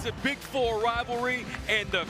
a Big Four rivalry, and the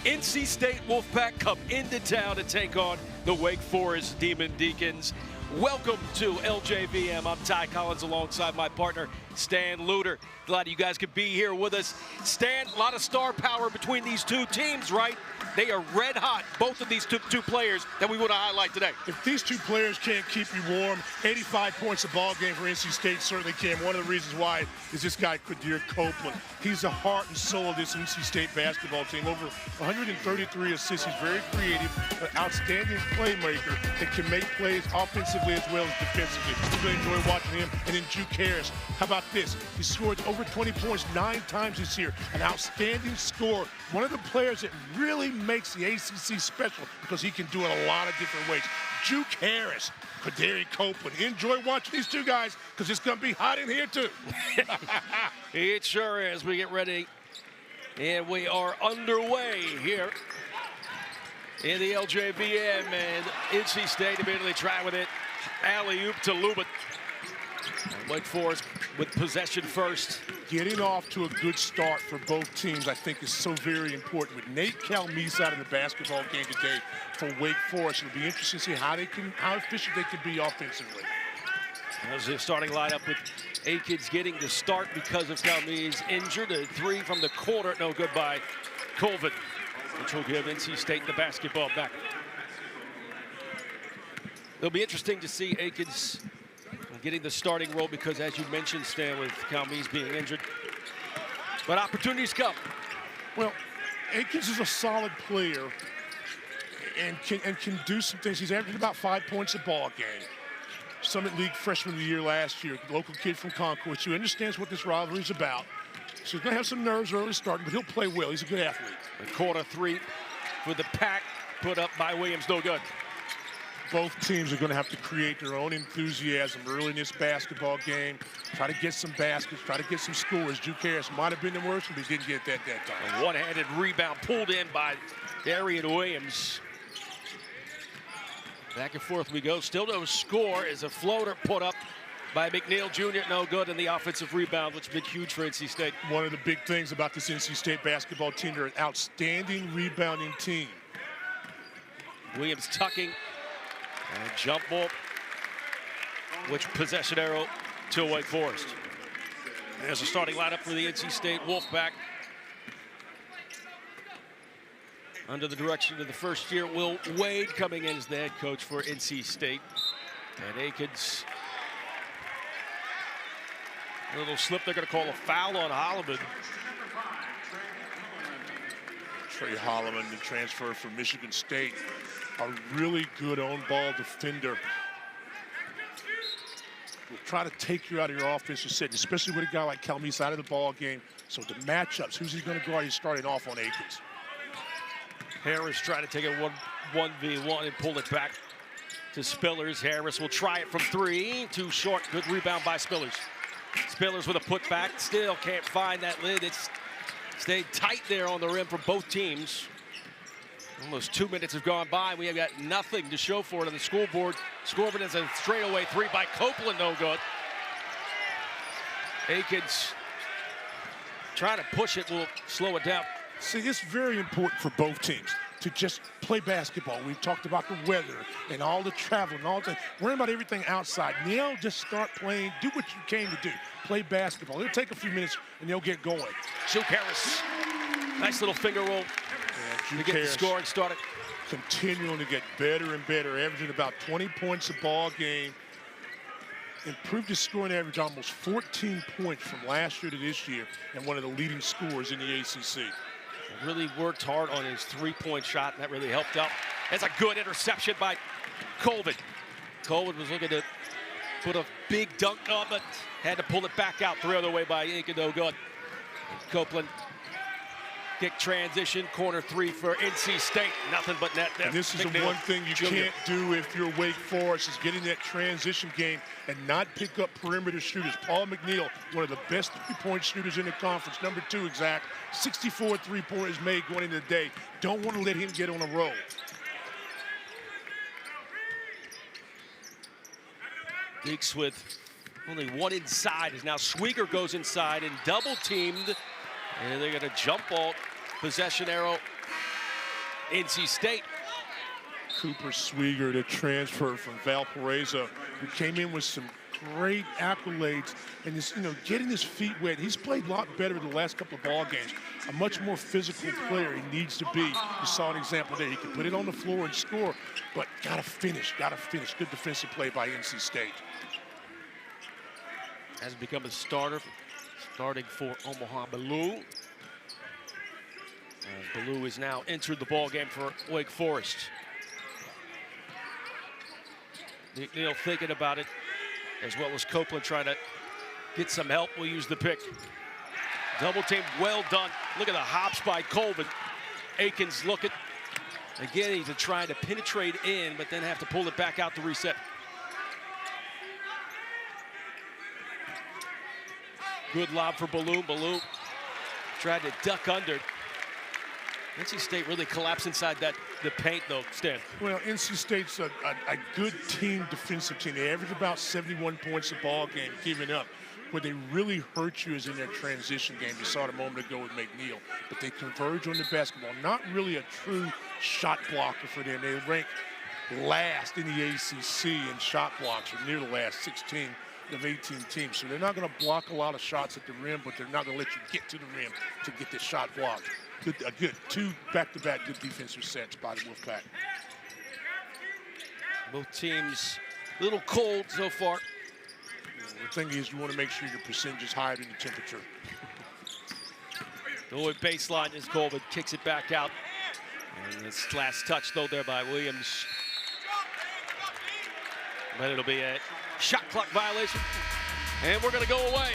NC State Wolfpack come into town to take on the Wake Forest Demon Deacons. Welcome to LJVM. I'm Ty Collins alongside my partner, Stan Luter. Glad you guys could be here with us. Stan, a lot of star power between these two teams, right? They are red hot, both of these two players that we want to highlight today. If these two players can't keep you warm, 85 points a ball game for NC State certainly can. One of the reasons why is this guy, Copeland. He's the heart and soul of this NC State basketball team. Over 133 assists. He's very creative, an outstanding playmaker that can make plays offensively as well as defensively. We really enjoy watching him. And then Juke Harris. How about this? He scored over 20 points 9 times this year. An outstanding scorer. One of the players that really makes the ACC special because he can do it a lot of different ways. Juke Harris, Copeland. Enjoy watching these two guys because it's going to be hot in here too. It sure is. We get ready, and we are underway here in the LJVM, and NC State immediately try with it. Alley-oop to Lubin. Wake Forest with possession first. Getting off to a good start for both teams, I think, is so very important. With Nate Calmese out of the basketball game today for Wake Forest, it'll be interesting to see how efficient they can be offensively. As the starting lineup with Deacons getting the start because of Calmese injured. A three from the corner, no good by Colvin, which will give NC State the basketball back. It'll be interesting to see Deacons getting the starting role because, as you mentioned, Stan, with Calmese being injured. But opportunities come. Well, Deacons is a solid player and can do some things. He's averaging about 5 points a ball game. Summit League Freshman of the Year last year, local kid from Concord, who understands what this rivalry is about. So he's going to have some nerves early starting, but he'll play well. He's a good athlete. A quarter three for the Pack, put up by Williams, no good. Both teams are going to have to create their own enthusiasm early in this basketball game. Try to get some baskets, try to get some scores. Juke Harris might have been the worst, but he didn't get that time. A one-handed rebound pulled in by Darian Williams. Back and forth we go. Still no score as a floater put up by McNeil Jr. No good, in the offensive rebound, which has been huge for NC State. One of the big things about this NC State basketball team, they're an outstanding rebounding team. Williams tucking. And a jump ball, which possession arrow to Wake Forest. There's a starting lineup for the NC State Wolfpack. Under the direction of the first-year Will Wade coming in as the head coach for NC State. And Deacons, a little slip. They're going to call a foul on Holloman. Trey Holloman, the transfer from Michigan State, a really good on-ball defender. Will try to take you out of your offensive set, especially with a guy like Calmese out of the ball game. So the matchups, who's he going to guard? He's starting off on Deacons. Harris trying to take a 1v1 and pull it back to Spillers. Harris will try it from three. Too short. Good rebound by Spillers. Spillers with a putback. Still can't find that lid. It's stayed tight there on the rim for both teams. Almost 2 minutes have gone by. We have got nothing to show for it on the scoreboard. Scoreboard is a straightaway three by Copeland, no good. Deacons trying to push it, will slow it down. See, it's very important for both teams to just play basketball. We've talked about the weather and all the travel and all the worrying about everything outside. Now just start playing, do what you came to do. Play basketball. It'll take a few minutes and they'll get going. Juke Harris, nice little finger roll to get the scoring started. Continuing to get better and better, averaging about 20 points a ball game. Improved his scoring average almost 14 points from last year to this year, and one of the leading scorers in the ACC. Really worked hard on his three-point shot, and that really helped out. That's a good interception by Colvin. Colvin was looking to put a big dunk on, but had to pull it back out the other way by Deacons, no good. Copeland, kick transition, corner three for NC State. Nothing but net there. And this is the one thing you can't do if you're Wake Forest, is getting that transition game and not pick up perimeter shooters. Paul McNeil, one of the best three-point shooters in the conference, number 2 exact. 64 three-pointers made going into the day. Don't want to let him get on a roll. Deeks with only one inside, as now Schwieger goes inside and double-teamed And they're going to jump ball possession arrow, NC State. Cooper Swieger, the transfer from Valparaiso, who came in with some great accolades and just, getting his feet wet. He's played a lot better in the last couple of ball games. A much more physical player he needs to be. You saw an example there. He can put it on the floor and score, but gotta finish. Good defensive play by NC State. Has become a starter, starting for Omaha Ballou. Ballou has now entered the ball game for Wake Forest. McNeil thinking about it, as well as Copeland trying to get some help. We'll use the pick. Double team, well done. Look at the hops by Colvin. Akins looking. Again, he's trying to penetrate in, but then have to pull it back out to reset. Good lob for Ballou. Ballou tried to duck under. NC State really collapsed inside the paint, though, Stan. Well, NC State's a good team, defensive team. They average about 71 points a ball game, giving up. Where they really hurt you is in their transition game. You saw it a moment ago with McNeil. But they converge on the basketball. Not really a true shot blocker for them. They rank last in the ACC in shot blocks, or near the last 16 of 18 teams. So they're not going to block a lot of shots at the rim, but they're not going to let you get to the rim to get the shot blocked. Good, two back-to-back good defensive sets by the Wolfpack. Both teams a little cold so far. The thing is, you want to make sure your percentage is higher than the temperature. The low baseline is Colvin, kicks it back out. And this last touch, though, there by Williams. But it'll be a shot clock violation. And we're going to go away.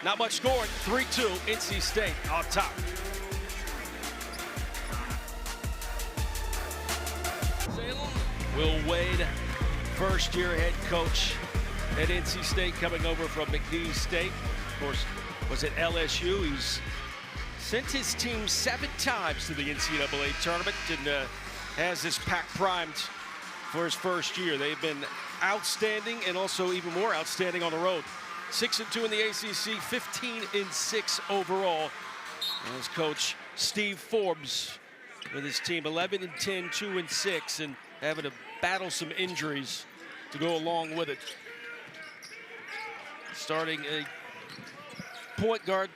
Not much scoring. 3-2, NC State on top. Will Wade, first-year head coach at NC State, coming over from McNeese State. Of course, was at LSU. He's sent his team 7 times to the NCAA tournament and has this pack primed for his first year. They've been outstanding and also even more outstanding on the road. 6-2 in the ACC, 15-6 overall. And his coach, Steve Forbes, with his team 11-10, 2-6, and having to battle some injuries to go along with it. Starting a point guard,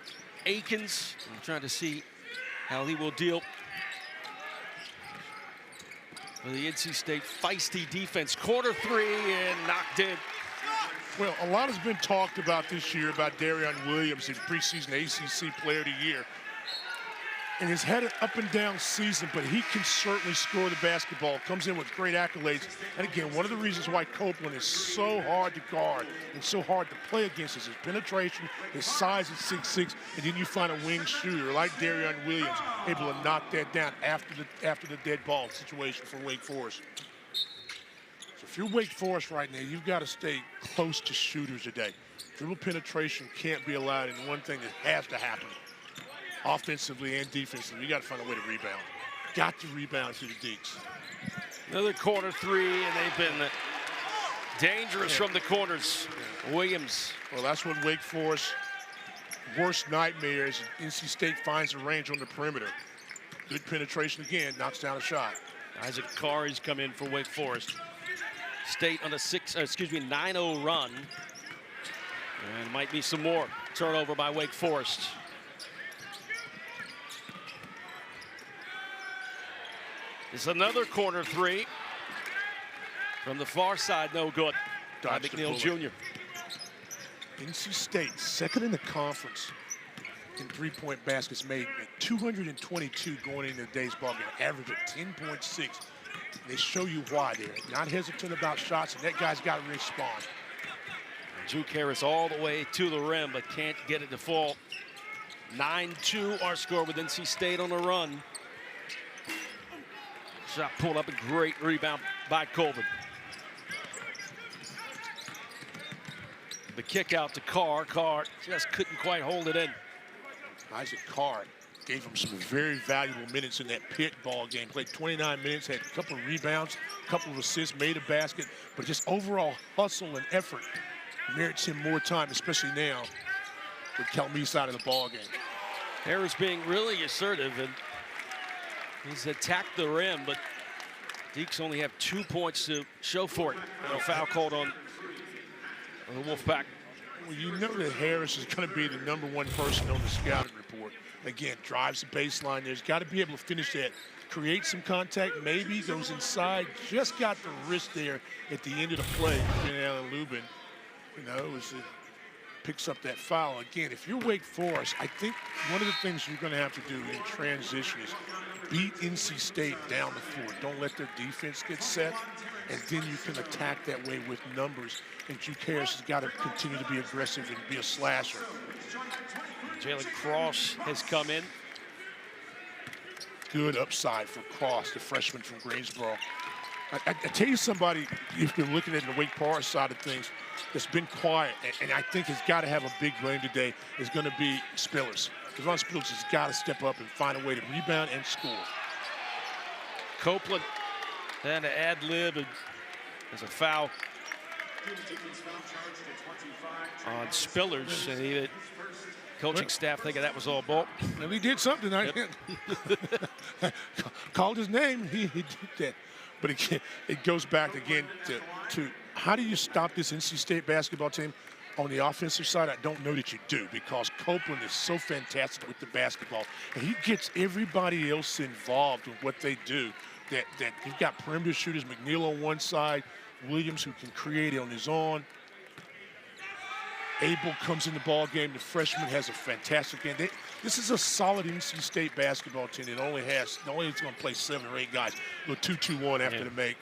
Akins. I'm trying to see how he will deal with the NC State feisty defense. Corner 3 and knocked in. Well, a lot has been talked about this year about Darion Williams, his preseason ACC Player of the Year. And he's had an up and down season, but he can certainly score the basketball. Comes in with great accolades. And again, one of the reasons why Copeland is so hard to guard and so hard to play against is his penetration, his size at 6'6", and then you find a wing shooter like Darion Williams able to knock that down after the dead ball situation for Wake Forest. So if you're Wake Forest right now, you've got to stay close to shooters today. Dribble penetration can't be allowed, and one thing that has to happen, offensively and defensively, you got to find a way to rebound. Got to rebound to the Deacons. Another corner 3, and they've been dangerous from the corners. Williams. Well, that's what Wake Forest's worst nightmare is. NC State finds a range on the perimeter. Good penetration again, knocks down a shot. Isaac Carr's come in for Wake Forest. State on a 9-0 run. And might be some more turnover by Wake Forest. It's another corner 3 from the far side, no good. By McNeil Jr. NC State, second in the conference in three-point baskets made, at 222 going into today's ball game, average of 10.6. They show you why. They're not hesitant about shots, and that guy's got to respond. Juke Harris all the way to the rim, but can't get it to fall. 9-2 our score with NC State on the run. Shot pulled up, a great rebound by Colvin. The kick out to Carr. Carr just couldn't quite hold it in. Isaac Carr gave him some very valuable minutes in that Pitt ball game. Played 29 minutes, had a couple of rebounds, a couple of assists, made a basket, but just overall hustle and effort merits him more time, especially now with Calme's side of the ball game. Harris being really assertive, and he's attacked the rim, but Deeks only have 2 points to show for it. And a foul called on the Wolfpack. Well, you know that Harris is going to be the #1 person on the scouting report. Again, drives the baseline. There's got to be able to finish that, create some contact, maybe goes inside, just got the wrist there at the end of the play. Alan Lubin, picks up that foul. Again, if you're Wake Forest, I think one of the things you're going to have to do in transition is beat NC State down the floor. Don't let their defense get set, and then you can attack that way with numbers. And Duke Harris has got to continue to be aggressive and be a slasher. Jalen Cross has come in. Good upside for Cross, the freshman from Greensboro. I tell you somebody, if you're looking at the Wake Forest side of things, that's been quiet, and I think has got to have a big game today, is going to be Spillers. Devon Spillers has got to step up and find a way to rebound and score. Copeland had to ad-lib, and there's a foul on Spillers. And the coaching staff thinking that was all ball. And he did something. Yep. Called his name. He did that. But it goes back again to how do you stop this NC State basketball team? On the offensive side, I don't know that you do, because Copeland is so fantastic with the basketball, and he gets everybody else involved with what they do. That you've got perimeter shooters, McNeil on one side, Williams who can create on his own. Abel comes in the ball game. The freshman has a fantastic game. This is a solid NC State basketball team. It only is going to play 7 or 8 guys. A little 2-2-1 after the make.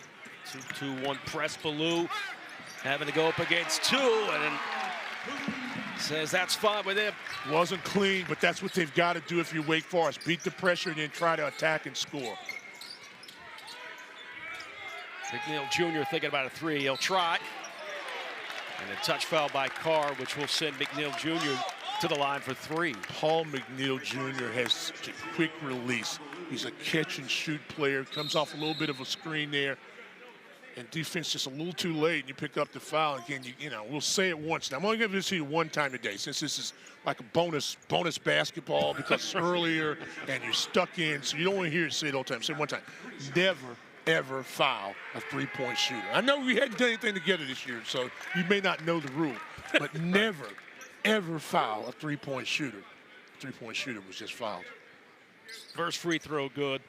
2-2-1 press. Ballou having to go up against 2, and then says that's fine with him. Wasn't clean, but that's what they've got to do if you're Wake Forest. Beat the pressure and then try to attack and score. McNeil Jr. thinking about a 3. He'll try. And a touch foul by Carr, which will send McNeil Jr. to the line for 3. Paul McNeil Jr. has such a quick release. He's a catch-and-shoot player. Comes off a little bit of a screen there. And defense just a little too late, and you pick up the foul. Again, we'll say it once. Now, I'm only going to see it one time today, since this is like a bonus basketball, because it's earlier and you're stuck in, so you don't want to hear it say it all the time. Say it one time. Never, ever foul a three-point shooter. I know we hadn't done anything together this year, so you may not know the rule, but never, ever foul a three-point shooter. Three-point shooter was just fouled. First free throw good.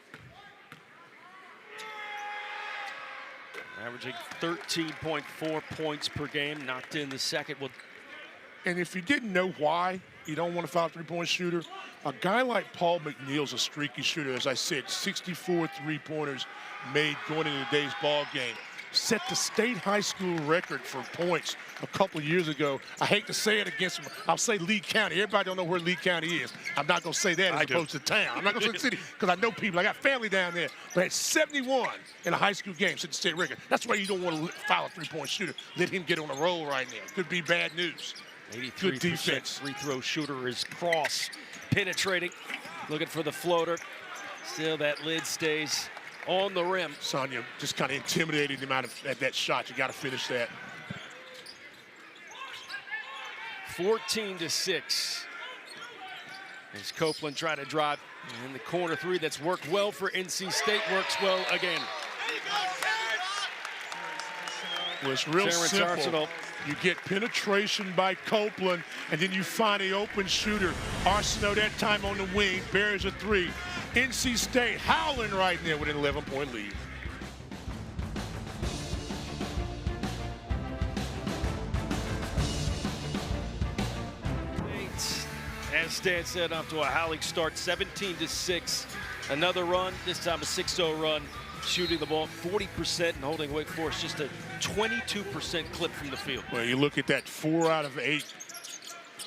Averaging 13.4 points per game, knocked in the second. And if you didn't know why you don't want to foul a three-point shooter, a guy like Paul McNeil's a streaky shooter. As I said, 64 three-pointers made going into today's ball game. Set the state high school record for points a couple of years ago. I hate to say it against him. I'll say Lee County. Everybody don't know where Lee County is. I'm not going to say that as opposed to town. I'm not going to say the city because I know people. I got family down there. But at 71 in a high school game, set the state record. That's why you don't want to foul a three-point shooter. Let him get on a roll right now. Could be bad news. 83% good defense. Free throw shooter is Cross, penetrating, looking for the floater. Still, that lid stays on the rim. Sonia just kind of intimidating him out of that shot. You got to finish that. 14-6. As Copeland trying to drive in the corner 3 that's worked well for NC State, works well again. Well, it's real Terrence simple. Arsenal. You get penetration by Copeland, and then you find an open shooter. Arsenault that time on the wing, buries a 3. NC State howling right there with an 11-point lead. As Stan said, off to a howling start, 17-6. Another run, this time a 6-0 run, shooting the ball 40% and holding Wake Forest just a 22% clip from the field. Well, you look at that, 4 out of 8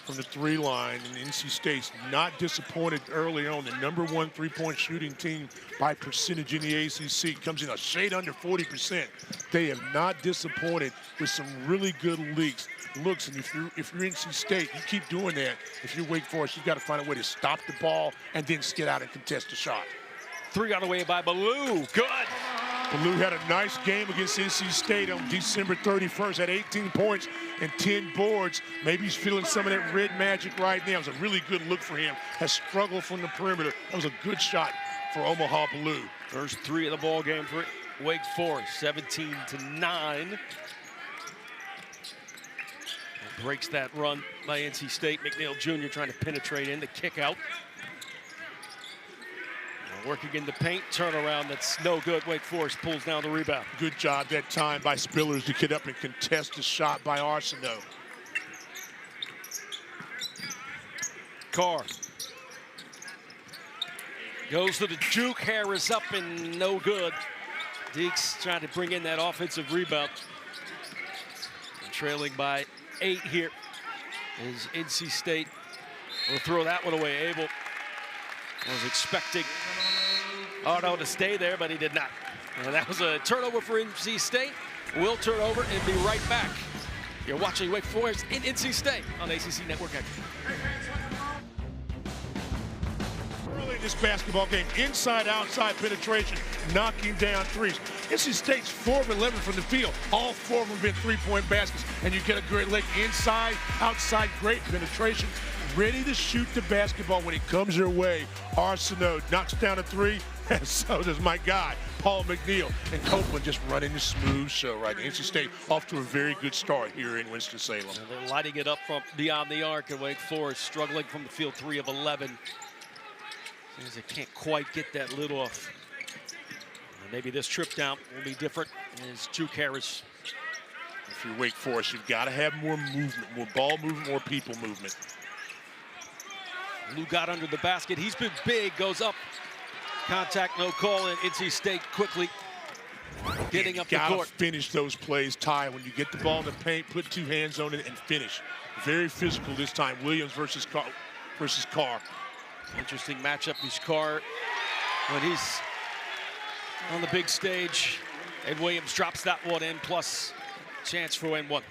from the 3 line, and NC State's not disappointed early on. The #1 3-point shooting team by percentage in the ACC, comes in a shade under 40%. They have not disappointed with some really good looks. And if you're NC State, you keep doing that. If you're Wake Forest, you've got to find a way to stop the ball and then get out and contest the shot. 3 on the way by Ballou. Good. Ballou had a nice game against NC State on December 31st, had 18 points and 10 boards. Maybe he's feeling some of that red magic right now. It was a really good look for him. Has struggled from the perimeter. That was a good shot for Omaha Ballou. First three of the ball game for Wake Forest, 17-9. Breaks that run by NC State. McNeil Jr. trying to penetrate in the kick out. Working in the paint, turnaround that's no good. Wake Forest pulls down the rebound. Good job that time by Spillers to get up and contest the shot by Arsenault. Carr goes to the juke. Harris up and no good. Deeks trying to bring in that offensive rebound. Trailing by 8 here is NC State. Will throw that one away. Abel was expecting Arno to stay there, but he did not. And that was a turnover for NC State. Will turn over and be right back. You're watching Wake Forest in NC State on ACC Network. Early in this basketball game, inside-outside penetration, knocking down threes. NC State's 4 of 11 from the field. All 4 of them have been three-point baskets. And you get a great look inside, outside, great penetration. Ready to shoot the basketball when it comes your way. Arsenault knocks down a 3, and so does my guy, Paul McNeil. And Copeland just running the smooth show right now. NC State off to a very good start here in Winston-Salem. They're lighting it up from beyond the arc, and Wake Forest struggling from the field, 3 of 11. As they can't quite get that lid off. And maybe this trip down will be different as Juke Harris. If you're Wake Forest, you've got to have more movement, more ball movement, more people movement. Lou got under the basket. He's been big, goes up. Contact, no call, and NC State quickly getting up the court. You gotta finish those plays, Ty. When you get the ball in the paint, put 2 hands on it and finish. Very physical this time. Williams versus Carr. Interesting matchup. He's Carr when he's on the big stage, and Williams drops that one in, plus chance for win 1.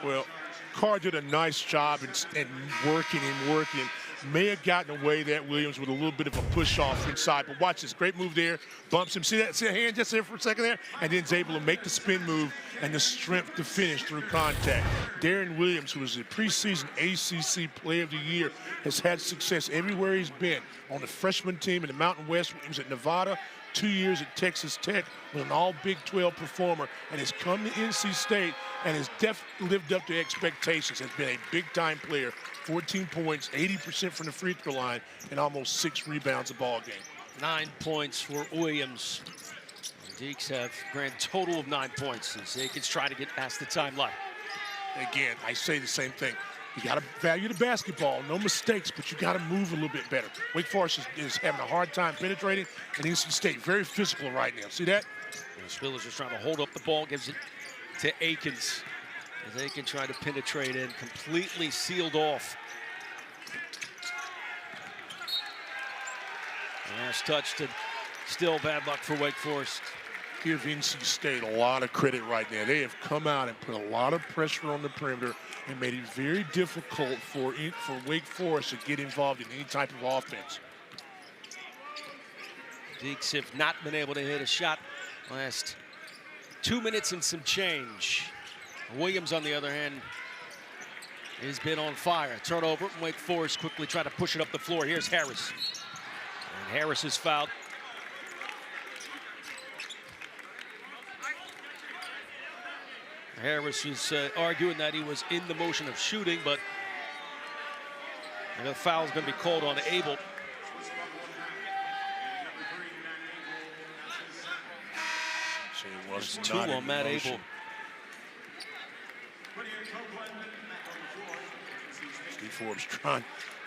Well, Carr did a nice job in working and working. May have gotten away that Williams with a little bit of a push off inside, but watch this great move there. Bumps him. See that hand just there for a second there, and then is able to make the spin move and the strength to finish through contact. Darren Williams, who was the preseason ACC Player of the Year, has had success everywhere he's been. On the freshman team in the Mountain West, he was at Nevada, 2 years at Texas Tech, was an all Big 12 performer, and has come to NC State and has definitely lived up to expectations. Has been a big-time player. 14 points, 80% from the free throw line, and almost 6 rebounds a ball game. 9 points for Williams. Deeks have grand total of 9 points as Deacons try to get past the timeline. Again, I say the same thing. You got to value the basketball, no mistakes, but you got to move a little bit better. Wake Forest is having a hard time penetrating, and NC State very physical right now. See that? Spillers just trying to hold up the ball, gives it to Akins. As Akins trying to penetrate in, completely sealed off. Last touch to still bad luck for Wake Forest. Give NC State a lot of credit right now. They have come out and put a lot of pressure on the perimeter and made it very difficult for Wake Forest to get involved in any type of offense. Deeks have not been able to hit a shot last 2 minutes and some change. Williams, on the other hand, has been on fire. Turnover, Wake Forest quickly trying to push it up the floor. Here's Harris. And Harris is fouled. Harris was arguing that he was in the motion of shooting, but the foul is going to be called on Abel. So it was 2 on Matt Abel. Steve Forbes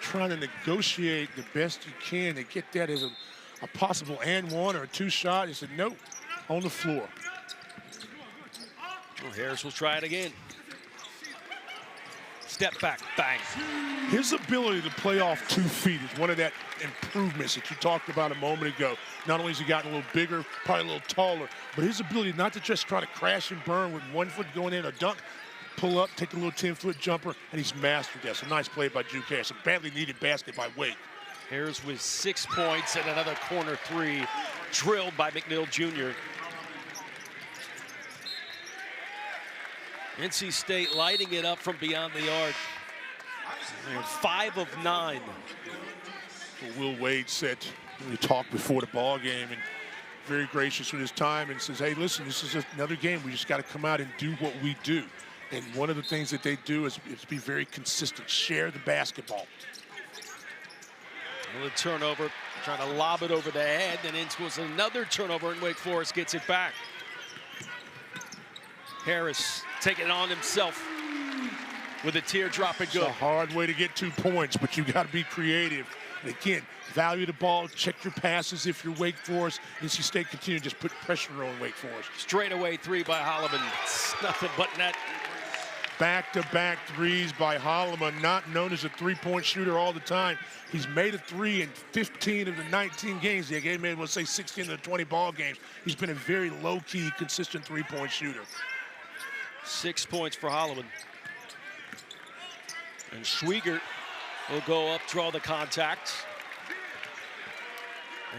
trying to negotiate the best he can to get that as a possible and 1 or 2 shot. He said, nope, on the floor. Well, Harris will try it again. Step back, bang. His ability to play off 2 feet is one of that improvements that you talked about a moment ago. Not only has he gotten a little bigger, probably a little taller, but his ability not to just try to crash and burn with 1 foot going in, a dunk, pull up, take a little 10-foot jumper, and he's mastered that. So nice play by Juke Harris. A badly needed basket by Wake. Harris with 6 points and another corner 3 drilled by McNeil Jr. NC State lighting it up from beyond the arc. They're 5 of 9. Will Wade said, we talked before the ball game, and very gracious with his time, and says, hey, listen, this is another game. We just got to come out and do what we do. And one of the things that they do is be very consistent, share the basketball. Another turnover, trying to lob it over the head, and it was another turnover, and Wake Forest gets it back. Harris taking it on himself with a teardrop and good. It's a hard way to get 2 points, but you got to be creative. And again, value the ball, check your passes if you're Wake Forest. NC State continue to just put pressure on Wake Forest. Straightaway 3 by Holloman. It's nothing but net. Back-to-back threes by Holloman, not known as a three-point shooter all the time. He's made a 3 in 15 of the 19 games. They gave him, let's say, 16 of the 20 ball games. He's been a very low-key, consistent three-point shooter. 6 points for Holloman. And Schwieger will go up, draw the contact.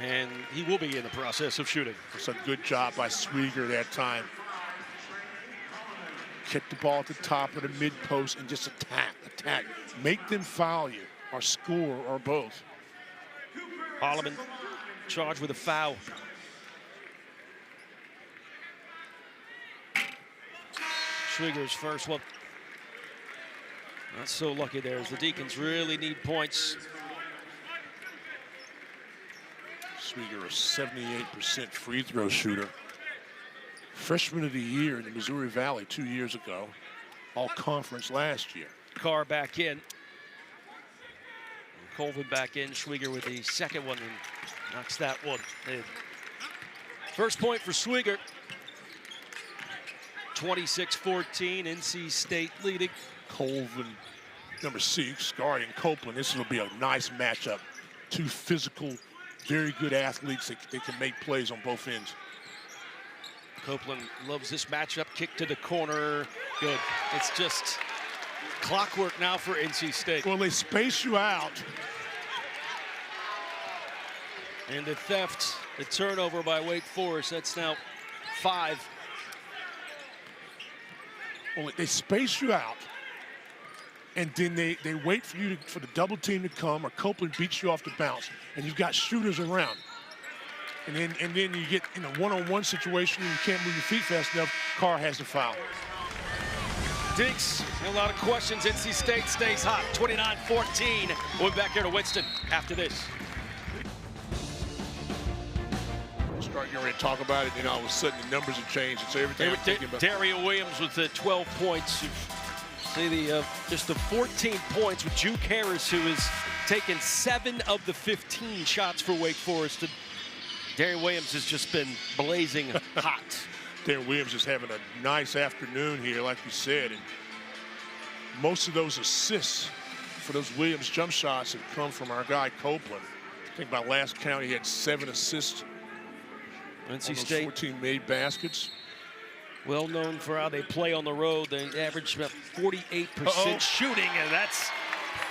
And he will be in the process of shooting. It's a good job by Schwieger that time. Get the ball at the top of the mid-post and just attack. Make them foul you, or score, or both. Holloman charged with a foul. Schwieger's first one. Not so lucky there, as the Deacons really need points. Schwieger, a 78% free throw shooter. Freshman of the year in the Missouri Valley 2 years ago. All conference last year. Carr back in. Colvin back in. Schwieger with the second one and knocks that one in. First point for Schwieger. 26-14, NC State leading. Colvin, number 6, guarding Copeland. This will be a nice matchup. Two physical, very good athletes that can make plays on both ends. Copeland loves this matchup. Kick to the corner. Good. It's just clockwork now for NC State. Well, they space you out. And the theft, the turnover by Wake Forest, that's now 5. Well, they space you out, and then they wait for you for the double team to come, or Copeland beats you off the bounce, and you've got shooters around. And then you get in a one-on-one situation and you can't move your feet fast enough. Carr has the foul. Dinks, a lot of questions. NC State stays hot, 29-14. We'll be back here to Winston after this. Start getting ready to talk about it, and all of a sudden the numbers have changed. It's everything I'm thinking about. Dario Williams with the 12 points. You see just the 14 points with Juke Harris, who has taken 7 of the 15 shots for Wake Forest. And Dario Williams has just been blazing hot. Dario Williams is having a nice afternoon here, like you said. And most of those assists for those Williams jump shots have come from our guy Copeland. I think by last count he had 7 assists. NC State 14 made baskets. Well known for how they play on the road. They average about 48% shooting, and that's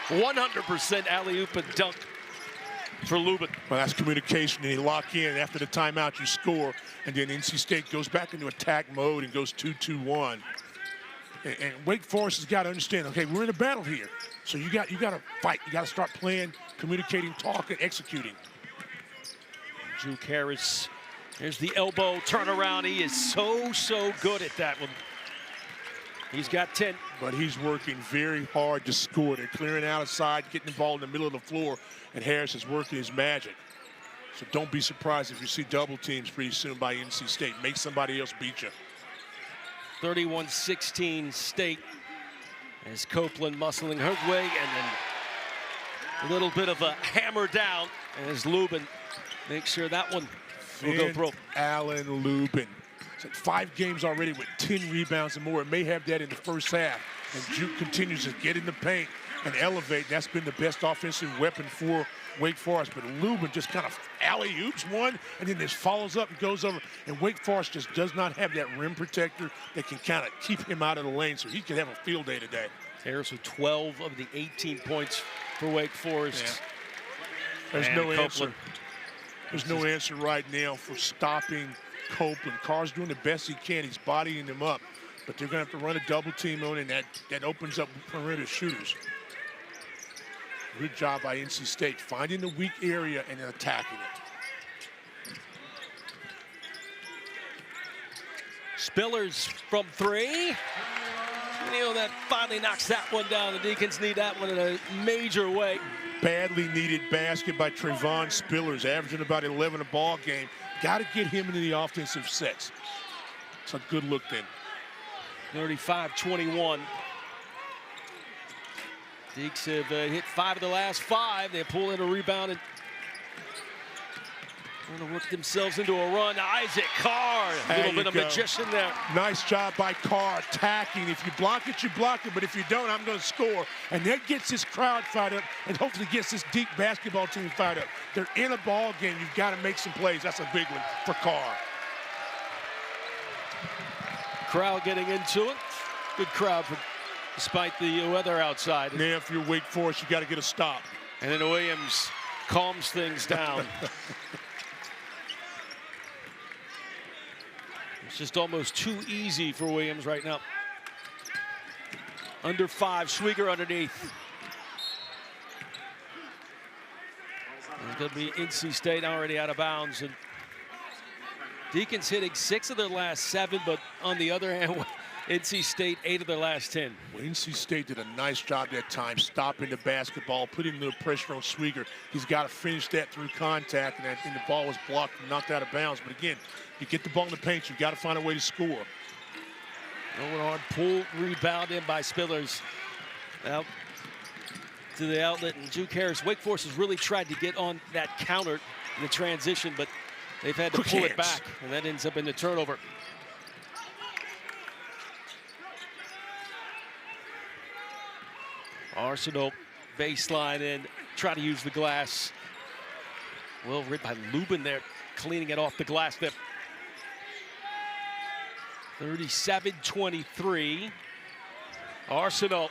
100% alley-oop and dunk for Lubin. Well, that's communication, and you lock in. After the timeout, you score, and then NC State goes back into attack mode and goes 2-2-1. And Wake Forest has got to understand, okay, we're in a battle here. So you got to fight. You got to start playing, communicating, talking, executing. Juke Harris. There's the elbow turnaround. He is so good at that one. He's got 10. But he's working very hard to score. They're clearing out aside, getting the ball in the middle of the floor, and Harris is working his magic. So don't be surprised if you see double teams pretty soon by NC State. Make somebody else beat you. 31-16 State as Copeland muscling her way, and then a little bit of a hammer down as Lubin makes sure that one will go pro. Allen Lubin. It's like 5 games already with 10 rebounds and more. It may have that in the first half. And Juke continues to get in the paint and elevate. That's been the best offensive weapon for Wake Forest. But Lubin just kind of alley-oops one, and then just follows up and goes over. And Wake Forest just does not have that rim protector that can kind of keep him out of the lane, so he could have a field day today. Harris with 12 of the 18 points for Wake Forest. Yeah. There's no answer. There's no answer right now for stopping Copeland. Carr's doing the best he can. He's bodying him up. But they're going to have to run a double team on it, and that opens up perimeter shooters. Good job by NC State, finding the weak area and then attacking it. Spillers from three. That finally knocks that one down. The Deacons need that one in a major way. Badly needed basket by Trayvon Spillers, averaging about 11 a ball game. Got to get him into the offensive sets. It's a good look then. 35-21. Deeks have hit 5 of the last 5. They pull in a rebound and want to work themselves into a run. Isaac Carr, a little bit of magician there. Nice job by Carr attacking. If you block it, you block it. But if you don't, I'm going to score. And that gets this crowd fired up and hopefully gets this deep basketball team fired up. They're in a ball game. You've got to make some plays. That's a big one for Carr. Crowd getting into it. Good crowd despite the weather outside. Now, if you're Wake Forest, you got to get a stop. And then Williams calms things down. It's just almost too easy for Williams right now. Under 5, Schwieger underneath. It's going to be NC State already out of bounds. And Deacons hitting 6 of their last 7, but on the other hand, NC State 8 of their last 10. Well, NC State did a nice job that time, stopping the basketball, putting a little pressure on Schwieger. He's got to finish that through contact, and the ball was blocked and knocked out of bounds. But again, you get the ball in the paint, you've got to find a way to score. Going hard, pull, rebound in by Spillers. Out to the outlet, and Juke Harris. Wake Forest has really tried to get on that counter in the transition, but they've had to pull it back, and that ends up in the turnover. Arsenal baseline in, try to use the glass. Well read by Lubin there, cleaning it off the glass there. 37-23. Arsenal.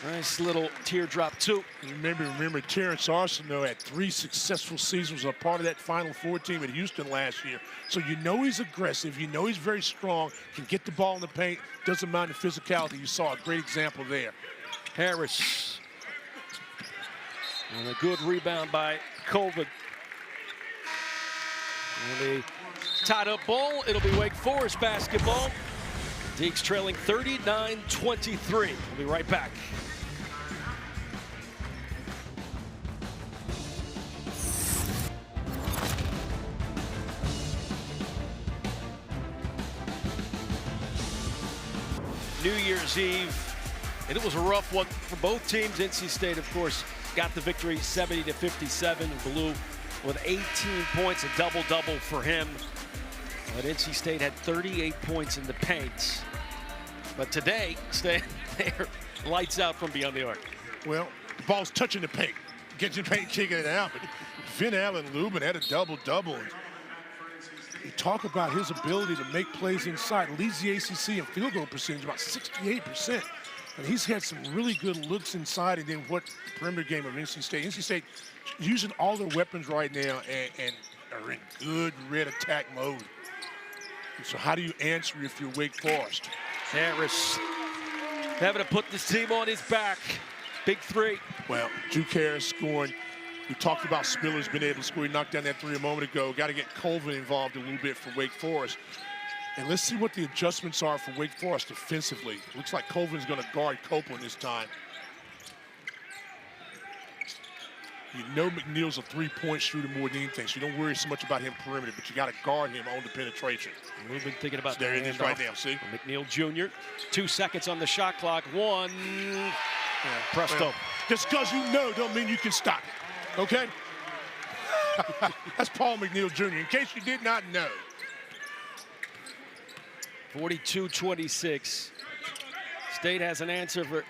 Nice little teardrop too. Remember Terrence Arsenault had 3 successful seasons, a part of that Final Four team at Houston last year. So you know he's aggressive, you know he's very strong, can get the ball in the paint, doesn't mind the physicality. You saw a great example there. Harris. And a good rebound by Colvin. And a tied up ball. It'll be Wake Forest basketball. Deeks trailing 39-23. We'll be right back. New Year's Eve, and it was a rough one for both teams. NC State, of course, got the victory 70-57. Blue with 18 points, a double-double for him. But NC State had 38 points in the paint. But today, they're lights out from beyond the arc. Well, the ball's touching the paint. Getting the paint, kicking it out. But Finn Allen Lubin had a double-double. You talk about his ability to make plays inside. Leads the ACC in field goal percentage, about 68%. And he's had some really good looks inside, and then what perimeter game of NC State. NC State using all their weapons right now and are in good red attack mode. And so how do you answer if you're Wake Forest? Harris having to put this team on his back. Big 3. Well, Juke Harris scoring. We talked about Spillers being able to score. He knocked down that 3 a moment ago. Got to get Colvin involved a little bit for Wake Forest. And let's see what the adjustments are for Wake Forest defensively. Looks like Colvin's going to guard Copeland this time. You know McNeil's a 3-point shooter more than anything, so you don't worry so much about him perimeter, but you got to guard him on the penetration. We've been thinking about so there it is right now, see? McNeil Jr., 2 seconds on the shot clock. 1, presto. Well, just because you know don't mean you can stop it, okay? That's Paul McNeil Jr., in case you did not know. 42-26. State has an answer for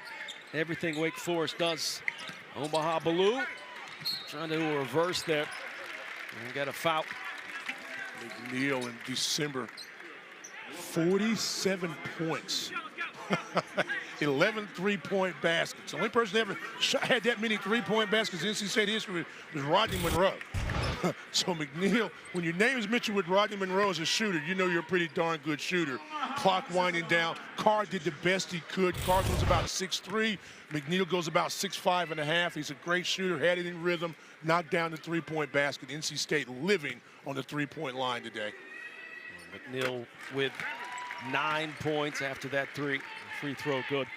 everything Wake Forest does. Omaha Baloo trying to reverse there. And got a foul. McNeil in December, 47 points. 11 three-point baskets. The only person ever had that many three-point baskets in NC State history was Rodney Monroe. So McNeil, when your name is mentioned with Rodney Monroe as a shooter, you know you're a pretty darn good shooter. Clock winding down. Carr did the best he could. Carr goes about 6'3". McNeil goes about 6'5.5". He's a great shooter, had it in rhythm, knocked down the three-point basket. NC State living on the three-point line today. McNeil with 9 points after that free throw good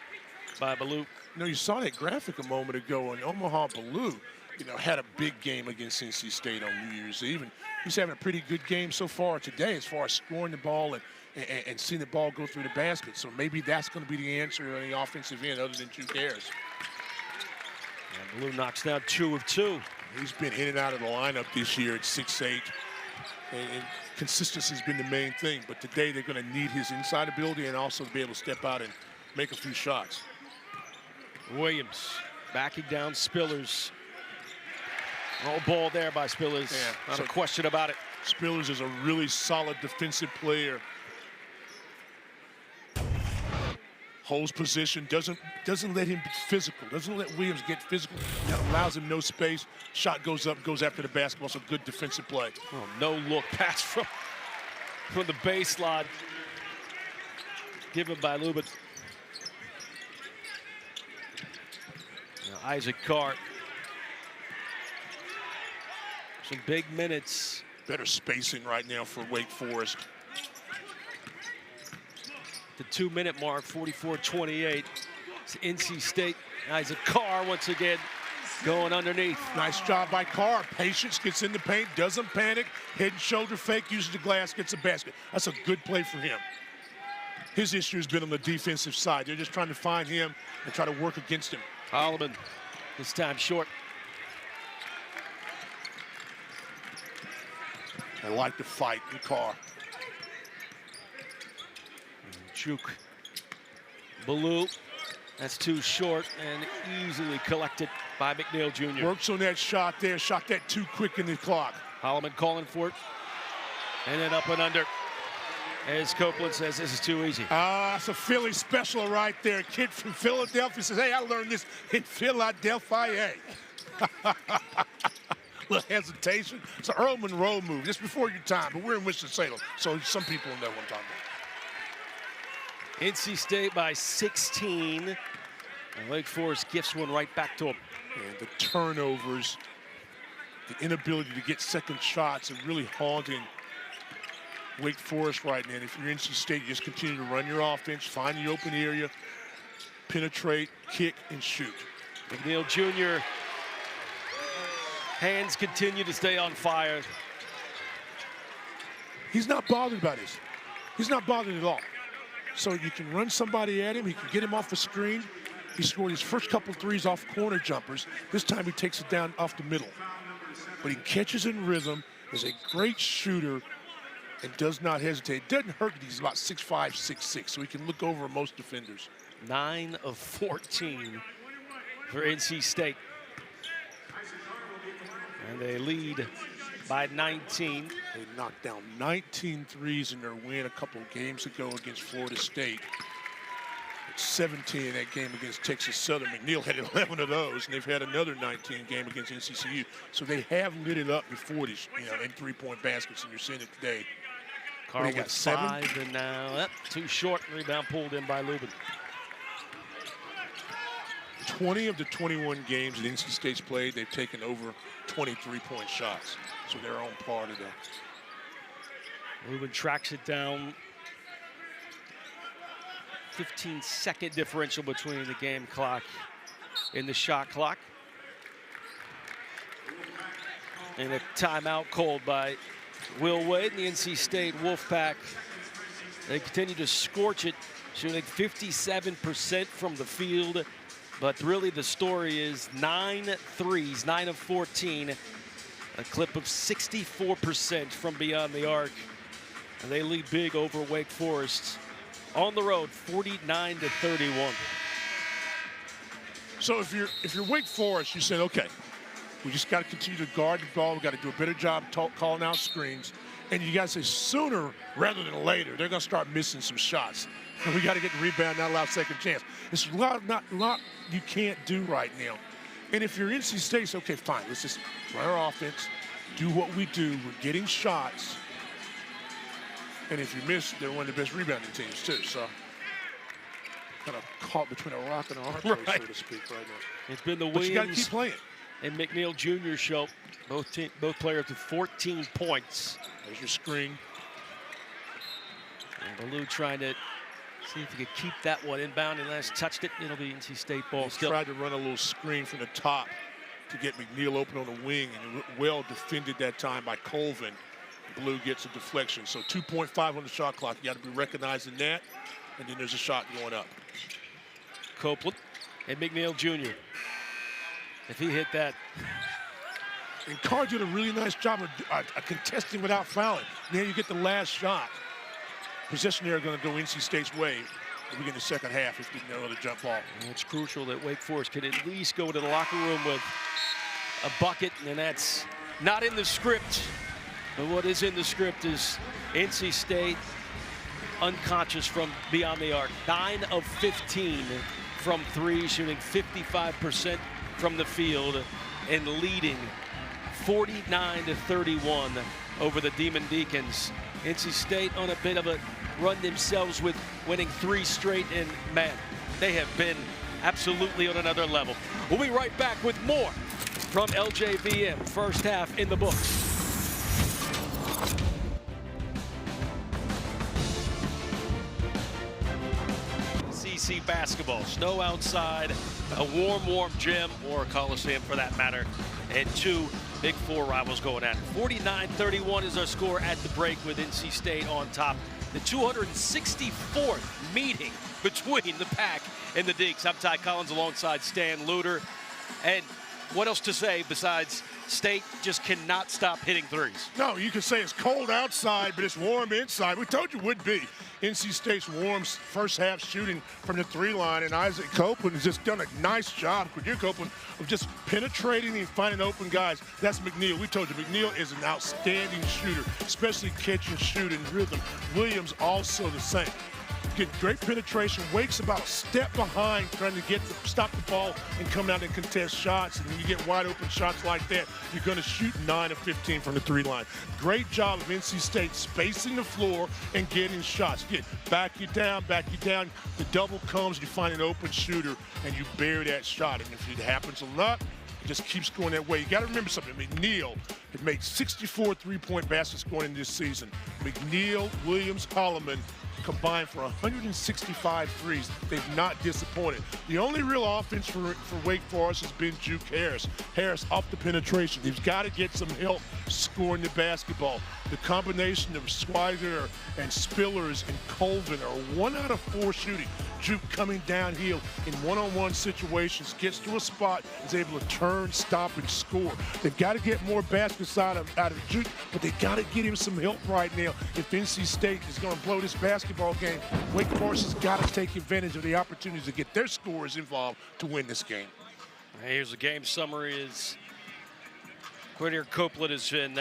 by Ballou. You know, you saw that graphic a moment ago, and Omaha Ballou, you know, had a big game against NC State on New Year's Eve. And he's having a pretty good game so far today as far as scoring the ball and seeing the ball go through the basket. So maybe that's going to be the answer on the offensive end other than Chu Harris. And Ballou knocks down 2 of 2. He's been in and out of the lineup this year at 6'8". And consistency has been the main thing. But today they're going to need his inside ability and also to be able to step out and make a few shots. Williams backing down Spillers. No ball there by Spillers. Yeah, Not a question about it. Spillers is a really solid defensive player. Holds position, doesn't let him be physical, doesn't let Williams get physical. That allows him no space. Shot goes up, goes after the basketball. So good defensive play. Oh, no look pass from the baseline. Given by Lubin. Now Isaac Carr. Some big minutes. Better spacing right now for Wake Forest. The 2-minute mark, 44-28. It's NC State. Isaac Carr once again going underneath. Nice job by Carr. Patience, gets in the paint, doesn't panic. Head and shoulder fake, uses the glass, gets a basket. That's a good play for him. His issue has been on the defensive side. They're just trying to find him and try to work against him. Holloman, this time short. I like the fight in Carr. Chuk. Ballou. That's too short and easily collected by McNeil Jr. Works on that shot there, shot that too quick in the clock. Holloman calling for it. And then up and under. As Copeland says, this is too easy. That's a Philly special right there. Kid from Philadelphia says, hey, I learned this in Philadelphia. Little hesitation. It's an Earl Monroe move, just before your time, but we're in Winston-Salem, so some people know what I'm talking about. NC State by 16. And Wake Forest gifts one right back to them. And the turnovers, the inability to get second shots are really haunting Wake Forest right now. And if you're NC State, you just continue to run your offense, find the open area, penetrate, kick, and shoot. McNeil Jr. hands continue to stay on fire. He's not bothered by this. He's not bothered at all. So you can run somebody at him. He can get him off the screen. He scored his first couple threes off corner jumpers. This time he takes it down off the middle. But he catches in rhythm, is a great shooter, and does not hesitate. It doesn't hurt that he's about 6'5", 6'6", so he can look over most defenders. 9 of 14 for NC State. And they lead by 19. They knocked down 19 threes in their win a couple of games ago against Florida State. 17 in that game against Texas Southern. McNeil had 11 of those, and they've had another 19 game against NCCU. So they have lit it up before this, in three-point baskets, and you're seeing it today. Carr got 5, and now too short. Rebound pulled in by Lubin. 20 of the 21 games that NC State's played, they've taken over 23-point shots. So they're on par today. Lubin tracks it down. 15-second differential between the game clock and the shot clock. And a timeout called by Will Wade and the NC State Wolfpack. They continue to scorch it, shooting 57% from the field. But really the story is 9 threes, 9 of 14. A clip of 64% from beyond the arc. And they lead big over Wake Forest on the road, 49-31. So if you're Wake Forest, you said, okay, we just got to continue to guard the ball. We got to do a better job calling out screens. And you got to say sooner rather than later, they're going to start missing some shots. and we got to get the rebound, not allow second chance. It's a lot you can't do right now. And if you're NC State, it's okay, fine. Let's just run our offense, do what we do. We're getting shots. And if you miss, they're one of the best rebounding teams, too. So kind of caught between a rock and a hard place, so to speak, right now. It's been the But you got to Williams keep playing. and McNeil Jr. show. Both players with 14 points. There's your screen. And Ballou trying to see if he could keep that one inbound, and last touched it. It'll be NC State ball He still. tried to run a little screen from the top to get McNeil open on the wing, and well defended that time by Colvin. Blue gets a deflection. So 2.5 on the shot clock. You got to be recognizing that, and then there's a shot going up. Copeland and McNeil Jr. If he hit that. And Carr did a really nice job of contesting without fouling. Then you get the last shot. Possession there going to go NC State's way at the beginning of the second half if they know the jump ball. And it's crucial that Wake Forest can at least go to the locker room with a bucket, and that's not in the script. But what is in the script is NC State unconscious from beyond the arc. 9 of 15 from three, shooting 55% from the field and leading 49-31 over the Demon Deacons. NC State on a bit of a run themselves with winning 3 straight, and man, they have been absolutely on another level. We'll be right back with more from LJVM. First half in the books. CC basketball, snow outside, a warm gym, or a Coliseum for that matter, and 2 Big Four rivals going at it. 49-31 is our score at the break with NC State on top. The 264th meeting between the Pack and the Deacs. I'm Ty Collins alongside Stan Luter. And what else to say besides State just cannot stop hitting threes? No, you can say it's cold outside, but it's warm inside. We told you it would be. NC State's warm first half shooting from the 3 line, and Isaac Copeland has just done a nice job, Quadir Copeland, of just penetrating and finding open guys. That's McNeil. We told you McNeil is an outstanding shooter, especially catch and shoot in rhythm. Williams also the same. Get great penetration. Wake's about a step behind trying to stop the ball and come out and contest shots. And when you get wide open shots like that, you're going to shoot 9 of 15 from the 3 line. Great job of NC State spacing the floor and getting shots. Back you down. The double comes, you find an open shooter, and you bury that shot. And if it happens a lot, it just keeps going that way. You got to remember something. McNeil had made 64 3-point baskets going in this season. McNeil, Williams, Holloman combined for 165 threes. They've not disappointed. The only real offense for Wake Forest has been Juke Harris. Harris off the penetration. He's got to get some help scoring the basketball. The combination of Swider and Spillers and Colvin are 1 out of 4 shooting. Juke coming downhill in one-on-one situations, gets to a spot, is able to turn, stop, and score. They've got to get more baskets out of Juke, but they got to get him some help right now. If NC State is going to blow this basketball game, Wake Forest has got to take advantage of the opportunities to get their scorers involved to win this game. Here's the game summary. Quadir Copeland has been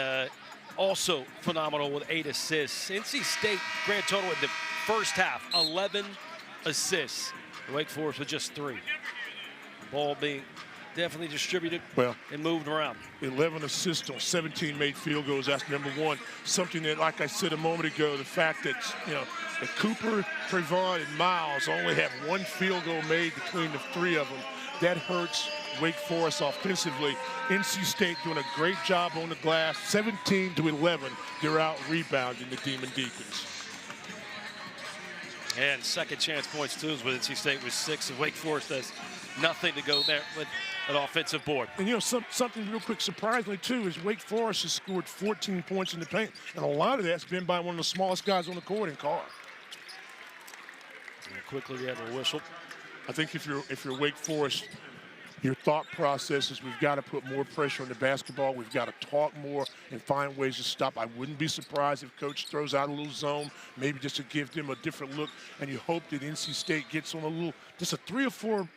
also phenomenal with 8 assists. NC State grand total in the first half, 11 assists. Wake Forest with just 3. Ball being definitely distributed and moved around. 11 assists on 17 made field goals. That's number 1. Something that, like I said a moment ago, the fact that, that Cooper, Trayvon, and Miles only have 1 field goal made between the 3 of them. That hurts Wake Forest offensively. NC State doing a great job on the glass. 17-11, they're out rebounding the Demon Deacons. And second chance points, too, is with NC State with 6, and Wake Forest has nothing to go there with an offensive board. And, something real quick, surprisingly, too, is Wake Forest has scored 14 points in the paint, and a lot of that's been by one of the smallest guys on the court in Carr. And quickly, we have a whistle. I think if you're Wake Forest, your thought process is we've got to put more pressure on the basketball. We've got to talk more and find ways to stop. I wouldn't be surprised if Coach throws out a little zone, maybe just to give them a different look. And you hope that NC State gets on just a 3 or 4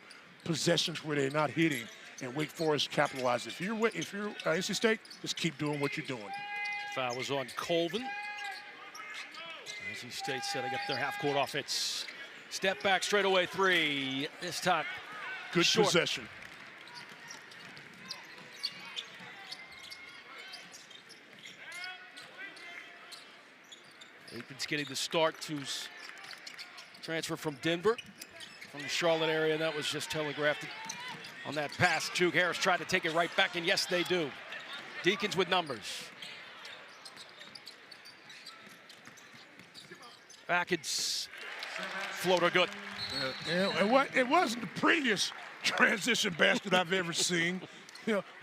possessions where they're not hitting, and Wake Forest capitalizes. If you're NC State, just keep doing what you're doing. Foul was on Colvin. NC State setting up their half-court offense. Step back, straightaway three. This time, good short. possession. Deacons getting the start to transfer from Denver, from the Charlotte area. That was just telegraphed on that pass. Juke Harris tried to take it right back, and yes, they do. Deacons with numbers. Atkins, floater good. It wasn't the prettiest transition basket I've ever seen,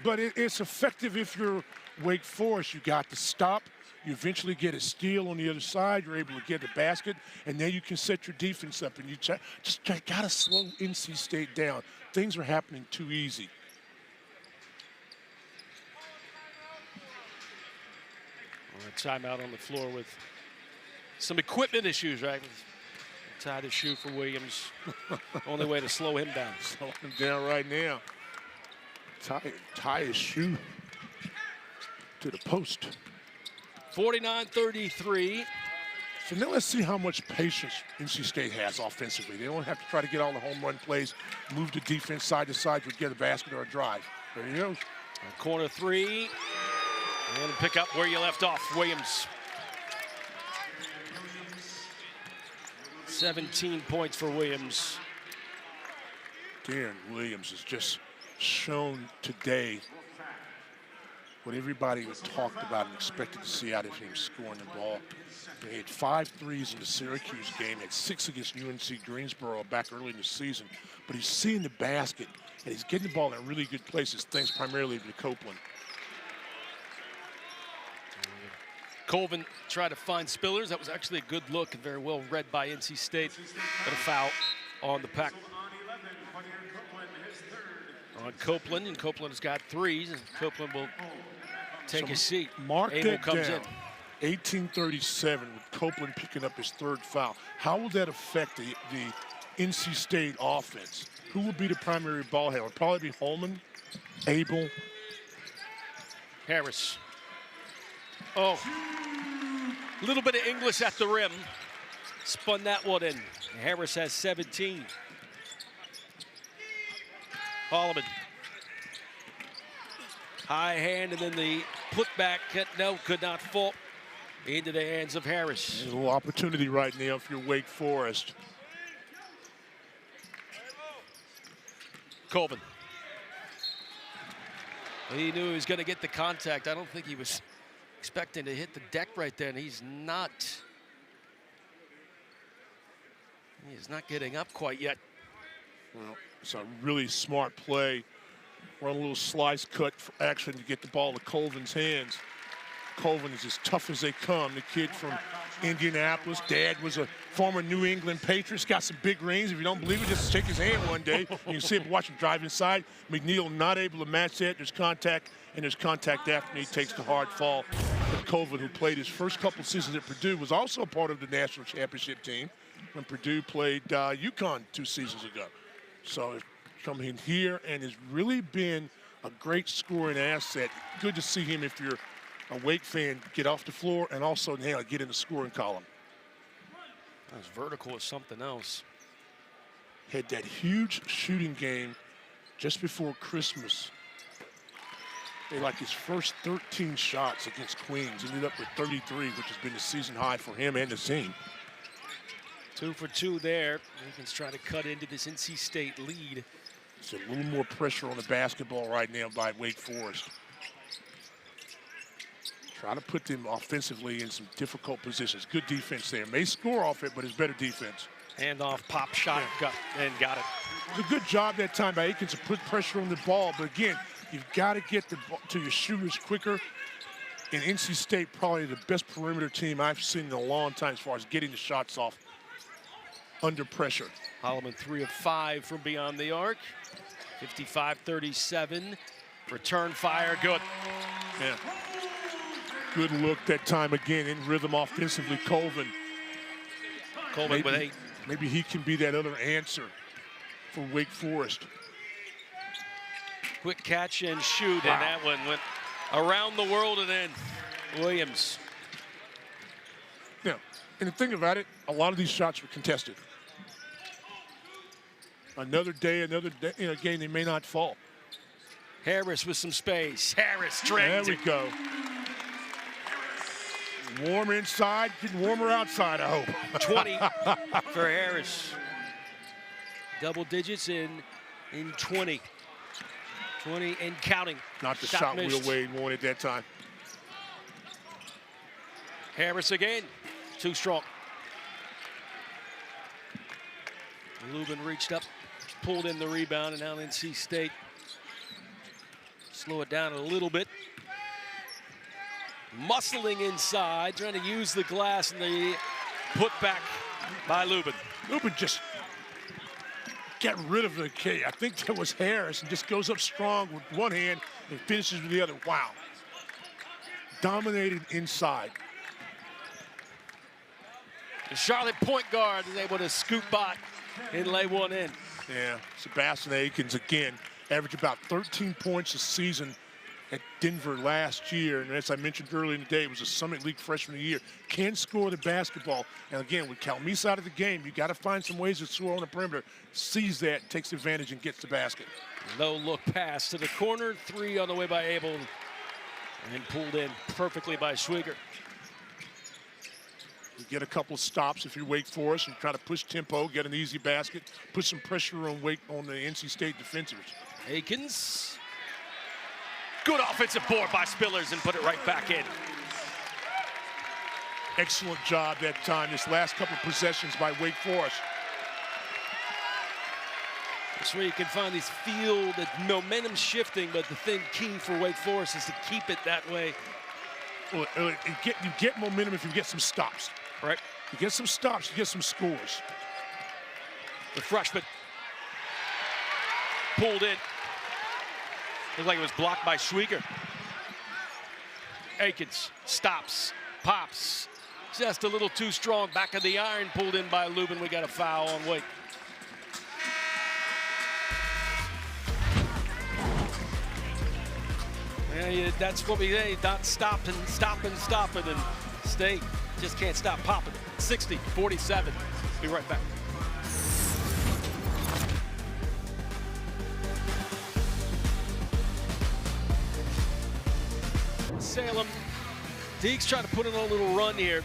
but it's effective if you're Wake Forest. You got to stop. You eventually get a steal on the other side. You're able to get the basket, and then you can set your defense up. And you just got to slow NC State down. Things are happening too easy. Timeout on the floor with some equipment issues, right? Tie the shoe for Williams. Only way to slow him down. Slow him down right now. Tie his shoe to the post. 49-33. So now let's see how much patience NC State has offensively. They don't have to try to get all the home run plays, move the defense side to side to get a basket or a drive. There he goes. Corner three. And pick up where you left off, Williams. 17 points for Williams. Darren Williams has just shown today what everybody talked about and expected to see out of him scoring the ball. He had 5 threes in the Syracuse game, had 6 against UNC Greensboro back early in the season. But he's seeing the basket, and he's getting the ball in really good places, thanks primarily to Copeland. Colvin tried to find Spillers. That was actually a good look and very well read by NC State. But a foul on the pack on Copeland, and Copeland has got 3s, and Copeland will take a seat. Mark Abel that comes down. 18:37 with Copeland picking up his 3rd foul. How will that affect the NC State offense? Who will be the primary ball handler? Probably be Holman, Abel. Harris. Oh, a little bit of English at the rim. Spun that one in. Harris has 17. Holloman. High hand, and then the putback. No, could not fall into the hands of Harris. There's a little opportunity right now if you're Wake Forest. Colvin. He knew he was going to get the contact. I don't think he was expecting to hit the deck right there, and he's not. He's not getting up quite yet. Well, it's a really smart play. Run a little slice cut for action to get the ball to Colvin's hands. Colvin is as tough as they come. The kid from Indianapolis. Dad was a former New England Patriot. Got some big rings. If you don't believe it, just shake his hand one day. You can see him watch him drive inside. McNeil not able to match that. There's contact, and there's contact after he takes the hard fall. But Colvin, who played his first couple seasons at Purdue, was also a part of the national championship team when Purdue played UConn 2 seasons ago. So coming in here and has really been a great scoring asset. Good to see him if you're a Wake fan get off the floor and also now get in the scoring column. His vertical is something else. Had that huge shooting game just before Christmas. They like his first 13 shots against Queens. Ended up with 33, which has been the season high for him and the team. 2 for 2 there. Deacons trying to cut into this NC State lead. It's a little more pressure on the basketball right now by Wake Forest. Try to put them offensively in some difficult positions. Good defense there. May score off it, but it's better defense. Handoff, pop shot, and got it. It was a good job that time by Aikens to put pressure on the ball. But again, you've got to get the ball to your shooters quicker. And NC State, probably the best perimeter team I've seen in a long time as far as getting the shots off under pressure. Holloman 3 of 5 from beyond the arc. 55-37. Return fire, good. Yeah. Good look that time again in rhythm offensively. Colvin with 8. Maybe he can be that other answer for Wake Forest. Quick catch and shoot, and that one went around the world and in. Williams. Yeah, and the thing about it, a lot of these shots were contested. another day, in a game they may not fall. Harris with some space. Harris drains There it. we go. Warmer inside, getting warmer outside, I hope. 20 for Harris. Double digits in 20. 20 and counting. Not the shot Will Wade wanted that time. Harris again. Too strong. Lubin reached up, pulled in the rebound, and now NC State slow it down a little bit. Muscling inside, trying to use the glass, and the put back by Lubin. Lubin just got rid of the K. I think that was Harris, and just goes up strong with one hand and finishes with the other. Wow. Dominated inside. The Charlotte point guard is able to scoop by and lay one in. Yeah, Sebastian Deacons again averaged about 13 points a season at Denver last year. And as I mentioned earlier in the day, it was a Summit League Freshman of the Year. Can score the basketball. And again, with Calmese out of the game, you got to find some ways to score on the perimeter. Sees that, takes advantage, and gets the basket. Low look pass to the corner. 3 on the way by Abel. And pulled in perfectly by Schwieger. You get a couple of stops if you're Wake Forest and try to push tempo, get an easy basket, put some pressure on the NC State defenders. Deacons. Good offensive board by Spillers and put it right back in. Excellent job that time, this last couple of possessions by Wake Forest. That's where you can find these field momentum shifting, but the thing key for Wake Forest is to keep it that way. Well, you get momentum if you get some stops. Right. You get some stops, you get some scores. The freshman pulled in. Looked like it was blocked by Schwieger. Deacons stops, pops. Just a little too strong. Back of the iron, pulled in by Lubin. We got a foul on Wake. Yeah, that's what we say. Not stopping, and State just can't stop popping. 60-47. Be right back. Salem. Deeks trying to put in a little run here.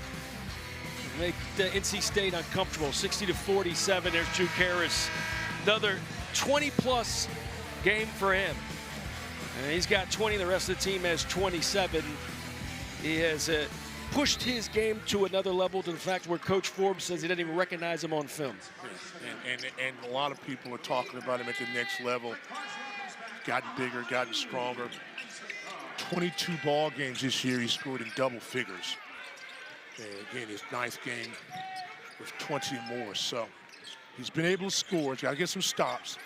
Make NC State uncomfortable. 60-47. There's Juke Harris. Another 20-plus game for him. And he's got 20. The rest of the team has 27. He has pushed his game to another level, to the fact where Coach Forbes says he doesn't even recognize him on film. And a lot of people are talking about him at the next level. Gotten bigger, gotten stronger. 22 ball games this year, he scored in double figures. And again, his 9th game with 20 more. So he's been able to score. He's got to get some stops.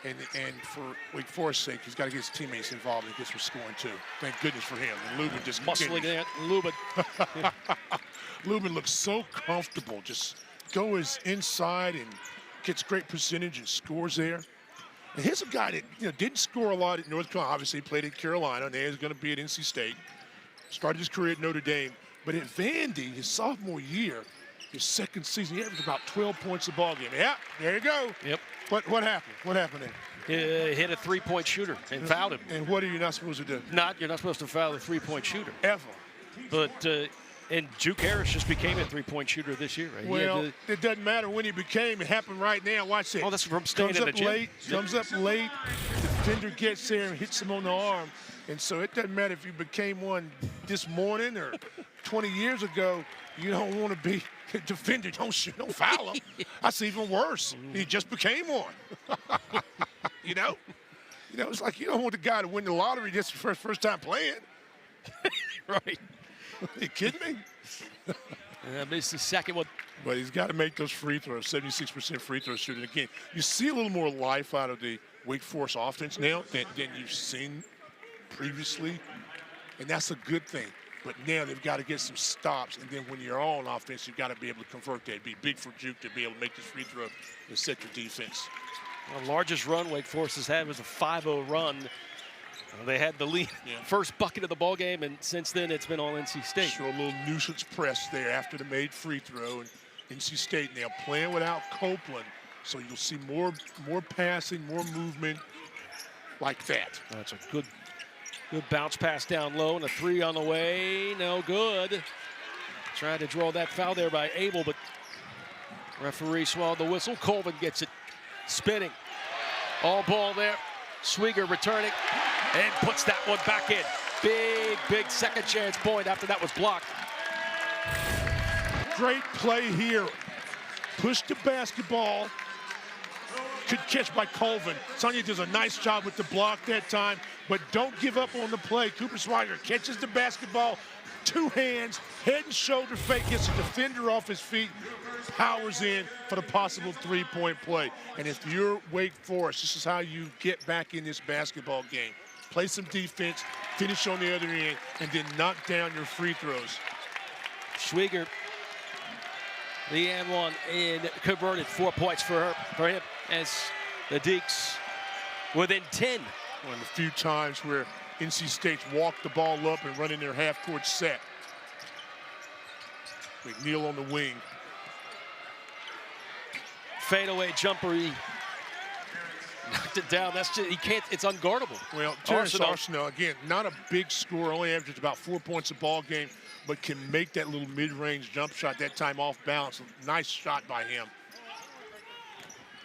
And for Wake Forest's sake, he's got to get his teammates involved and get some scoring too. Thank goodness for him. And Lubin just muscling that. Lubin. Lubin looks so comfortable. Just goes inside and gets great percentage and scores there. And here's a guy that didn't score a lot at North Carolina. Obviously, he played at Carolina, and he's going to be at NC State. Started his career at Notre Dame. But at Vandy, his sophomore year, his second season, he averaged about 12 points a ball game. Yeah, there you go. Yep. What happened? What happened there? He hit a three-point shooter and fouled him. And what are you not supposed to do? You're not supposed to foul a three-point shooter. Ever. But and Juke Harris just became a three-point shooter this year, right? Well, it doesn't matter when he became. It happened right now. Watch it. Oh, that's from staying in the gym. Comes up late. The defender gets there and hits him on the arm. And so it doesn't matter if you became one this morning or 20 years ago. You don't want to be a defender. Don't foul him. That's even worse. He just became one. You know, it's like you don't want the guy to win the lottery just for his first time playing. Right. Are you kidding me? Missed the second one. But he's got to make those free throws, 76% free throw shooting. Again, you see a little more life out of the Wake Forest offense now than you've seen previously, and that's a good thing. But now they've got to get some stops, and then when you're on offense, you've got to be able to convert that. It'd be big for Juke to be able to make this free throw and set your defense. The largest run Wake Forest has had was a 5-0 run. They had the lead, first bucket of the ball game, and since then it's been all NC State. Sure, a little nuisance press there after the made free throw, and NC State now playing without Copeland. So you'll see more passing, more movement like that. That's a good bounce pass down low, and a three on the way. No good. Trying to draw that foul there by Abel, but referee swallowed the whistle. Colvin gets it spinning. All ball there. Schwieger returning and puts that one back in. Big second chance point after that was blocked. Great play here. Push the basketball. Good catch by Colvin. Sonia does a nice job with the block that time, but don't give up on the play. Cooper Schwieger catches the basketball, two hands, head and shoulder fake, gets the defender off his feet, powers in for the possible three-point play. And if you're Wake Forest, this is how you get back in this basketball game. Play some defense, finish on the other end, and then knock down your free throws. Schwieger, the and one, and converted 4 points for him as the Deeks within 10. One of the few times where NC State's walked the ball up and running their half-court set. McNeil on the wing. Fadeaway jumper, he knocked it down. That's just, he can't, it's unguardable. Well, Terrence Arsenault, again, not a big scorer, only averages about 4 points a ball game, but can make that little mid-range jump shot, that time off balance. Nice shot by him.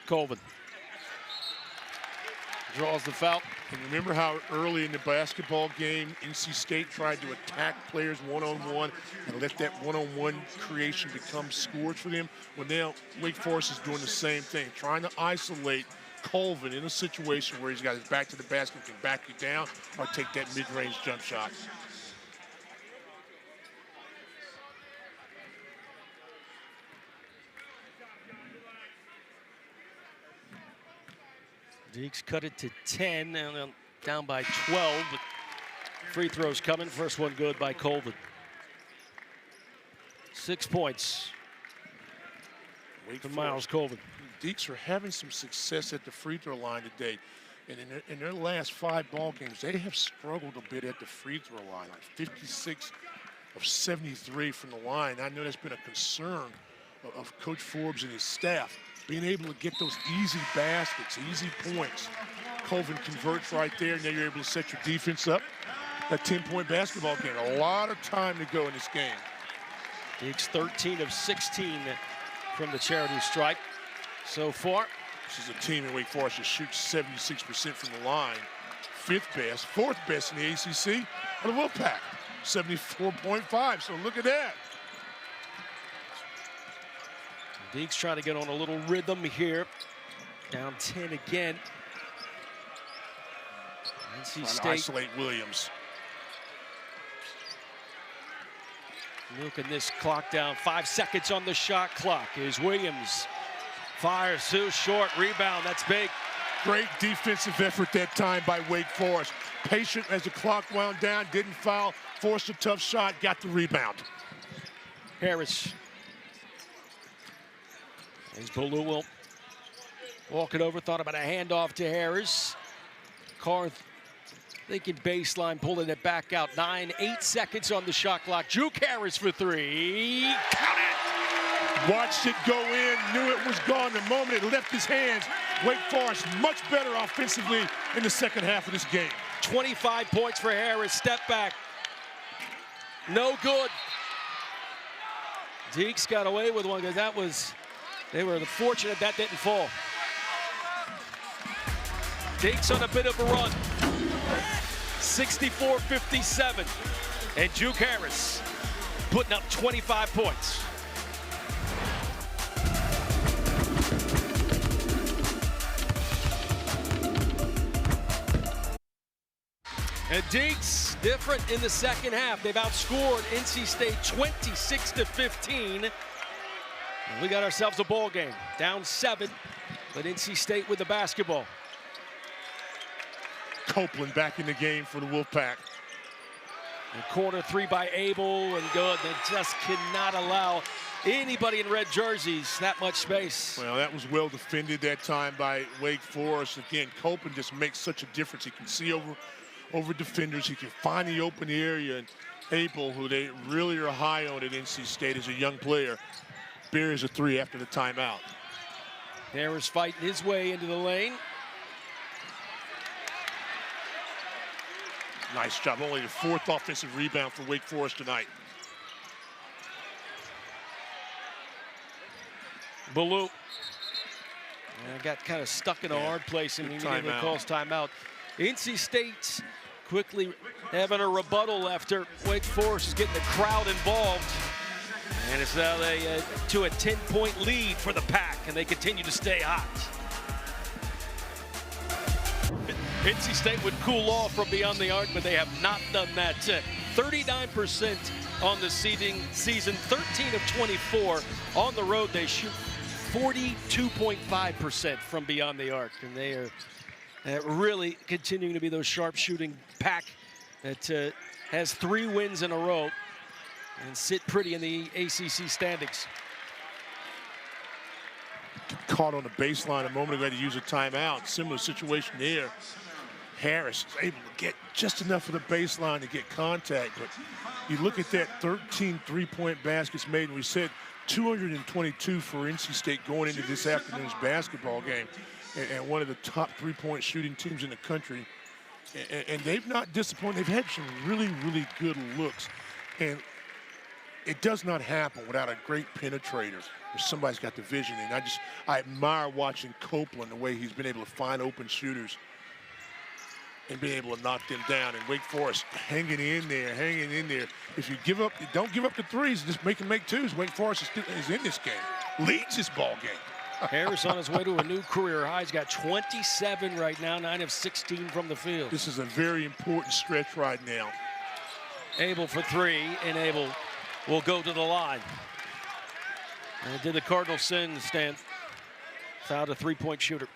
Colvin draws the foul. And remember how early in the basketball game, NC State tried to attack players one-on-one and let that one-on-one creation become scores for them? Well, now Wake Forest is doing the same thing, trying to isolate Colvin in a situation where he's got his back to the basket, can back you down or take that mid-range jump shot. Deeks cut it to 10, and down by 12, but free throws coming. First one good by Colvin. 6 points for Miles Colvin. Deeks are having some success at the free throw line today. And in their last 5 ball games, they have struggled a bit at the free throw line, like 56 of 73 from the line. I know that's been a concern of Coach Forbes and his staff, being able to get those easy baskets, easy points. Colvin converts right there, and then you're able to set your defense up. That 10-point basketball game. A lot of time to go in this game. Deeks 13 of 16 from the charity stripe so far. This is a team in Wake Forest that shoots 76% from the line. 5th best, 4th best in the ACC, or the Wolfpack, 74.5. So look at that. Deeks trying to get on a little rhythm here. Down 10 again. NC State isolate Williams. Milking this clock down. 5 seconds on the shot clock. Here's Williams. Fires too short. Rebound. That's big. Great defensive effort that time by Wake Forest. Patient as the clock wound down. Didn't foul. Forced a tough shot. Got the rebound. Harris. As Bolu will walk it over. Thought about a handoff to Harris. Carr thinking baseline, pulling it back out. 8 seconds on the shot clock. Juke Harris for 3. Count it! Watched it go in, knew it was gone the moment it left his hands. Wake Forest much better offensively in the second half of this game. 25 points for Harris. Step back. No good. Deeks got away with one because that was, they were fortunate that didn't fall. Deeks on a bit of a run. 64-57. And Juke Harris putting up 25 points. And Deeks different in the second half. They've outscored NC State 26-15. And we got ourselves a ball game. Down 7, but NC State with the basketball. Copeland back in the game for the Wolfpack. And corner 3 by Abel, and good. They just cannot allow anybody in red jerseys that much space. Well, that was well defended that time by Wake Forest. Again, Copeland just makes such a difference. He can see over defenders. He can find the open area. And Abel, who they really are high on at NC State as a young player, buries a 3 after the timeout. Harris fighting his way into the lane. Nice job. Only the 4th offensive rebound for Wake Forest tonight. Ballou. Got kind of stuck in a hard place and immediately calls timeout. NC State's quickly having a rebuttal after Wake Forest is getting the crowd involved. And it's now to a 10-point lead for the Pack, and they continue to stay hot. NC State would cool off from beyond the arc, but they have not done that. 39% on the season, 13 of 24 on the road. They shoot 42.5% from beyond the arc, and they are really continuing to be those sharp shooting Pack that has 3 wins in a row and sit pretty in the ACC standings. Caught on the baseline a moment ago to use a timeout. Similar situation there. Harris is able to get just enough of the baseline to get contact, but you look at that 13 3-point baskets made, and we said 222 for NC State going into this afternoon's basketball game, and one of the top 3-point shooting teams in the country. And they've not disappointed. They've had some really, really good looks, and it does not happen without a great penetrator where somebody's got the vision. And I admire watching Copeland, the way he's been able to find open shooters and being able to knock them down. And Wake Forest hanging in there. If you don't give up the threes, just make them make twos. Wake Forest is in this game, leads this ball game. Harris on his way to a new career high. He's got 27 right now, 9 of 16 from the field. This is a very important stretch right now. Abel for 3, and Abel will go to the line. And did the Cardinal sin, Stan? Fouled a 3-point shooter.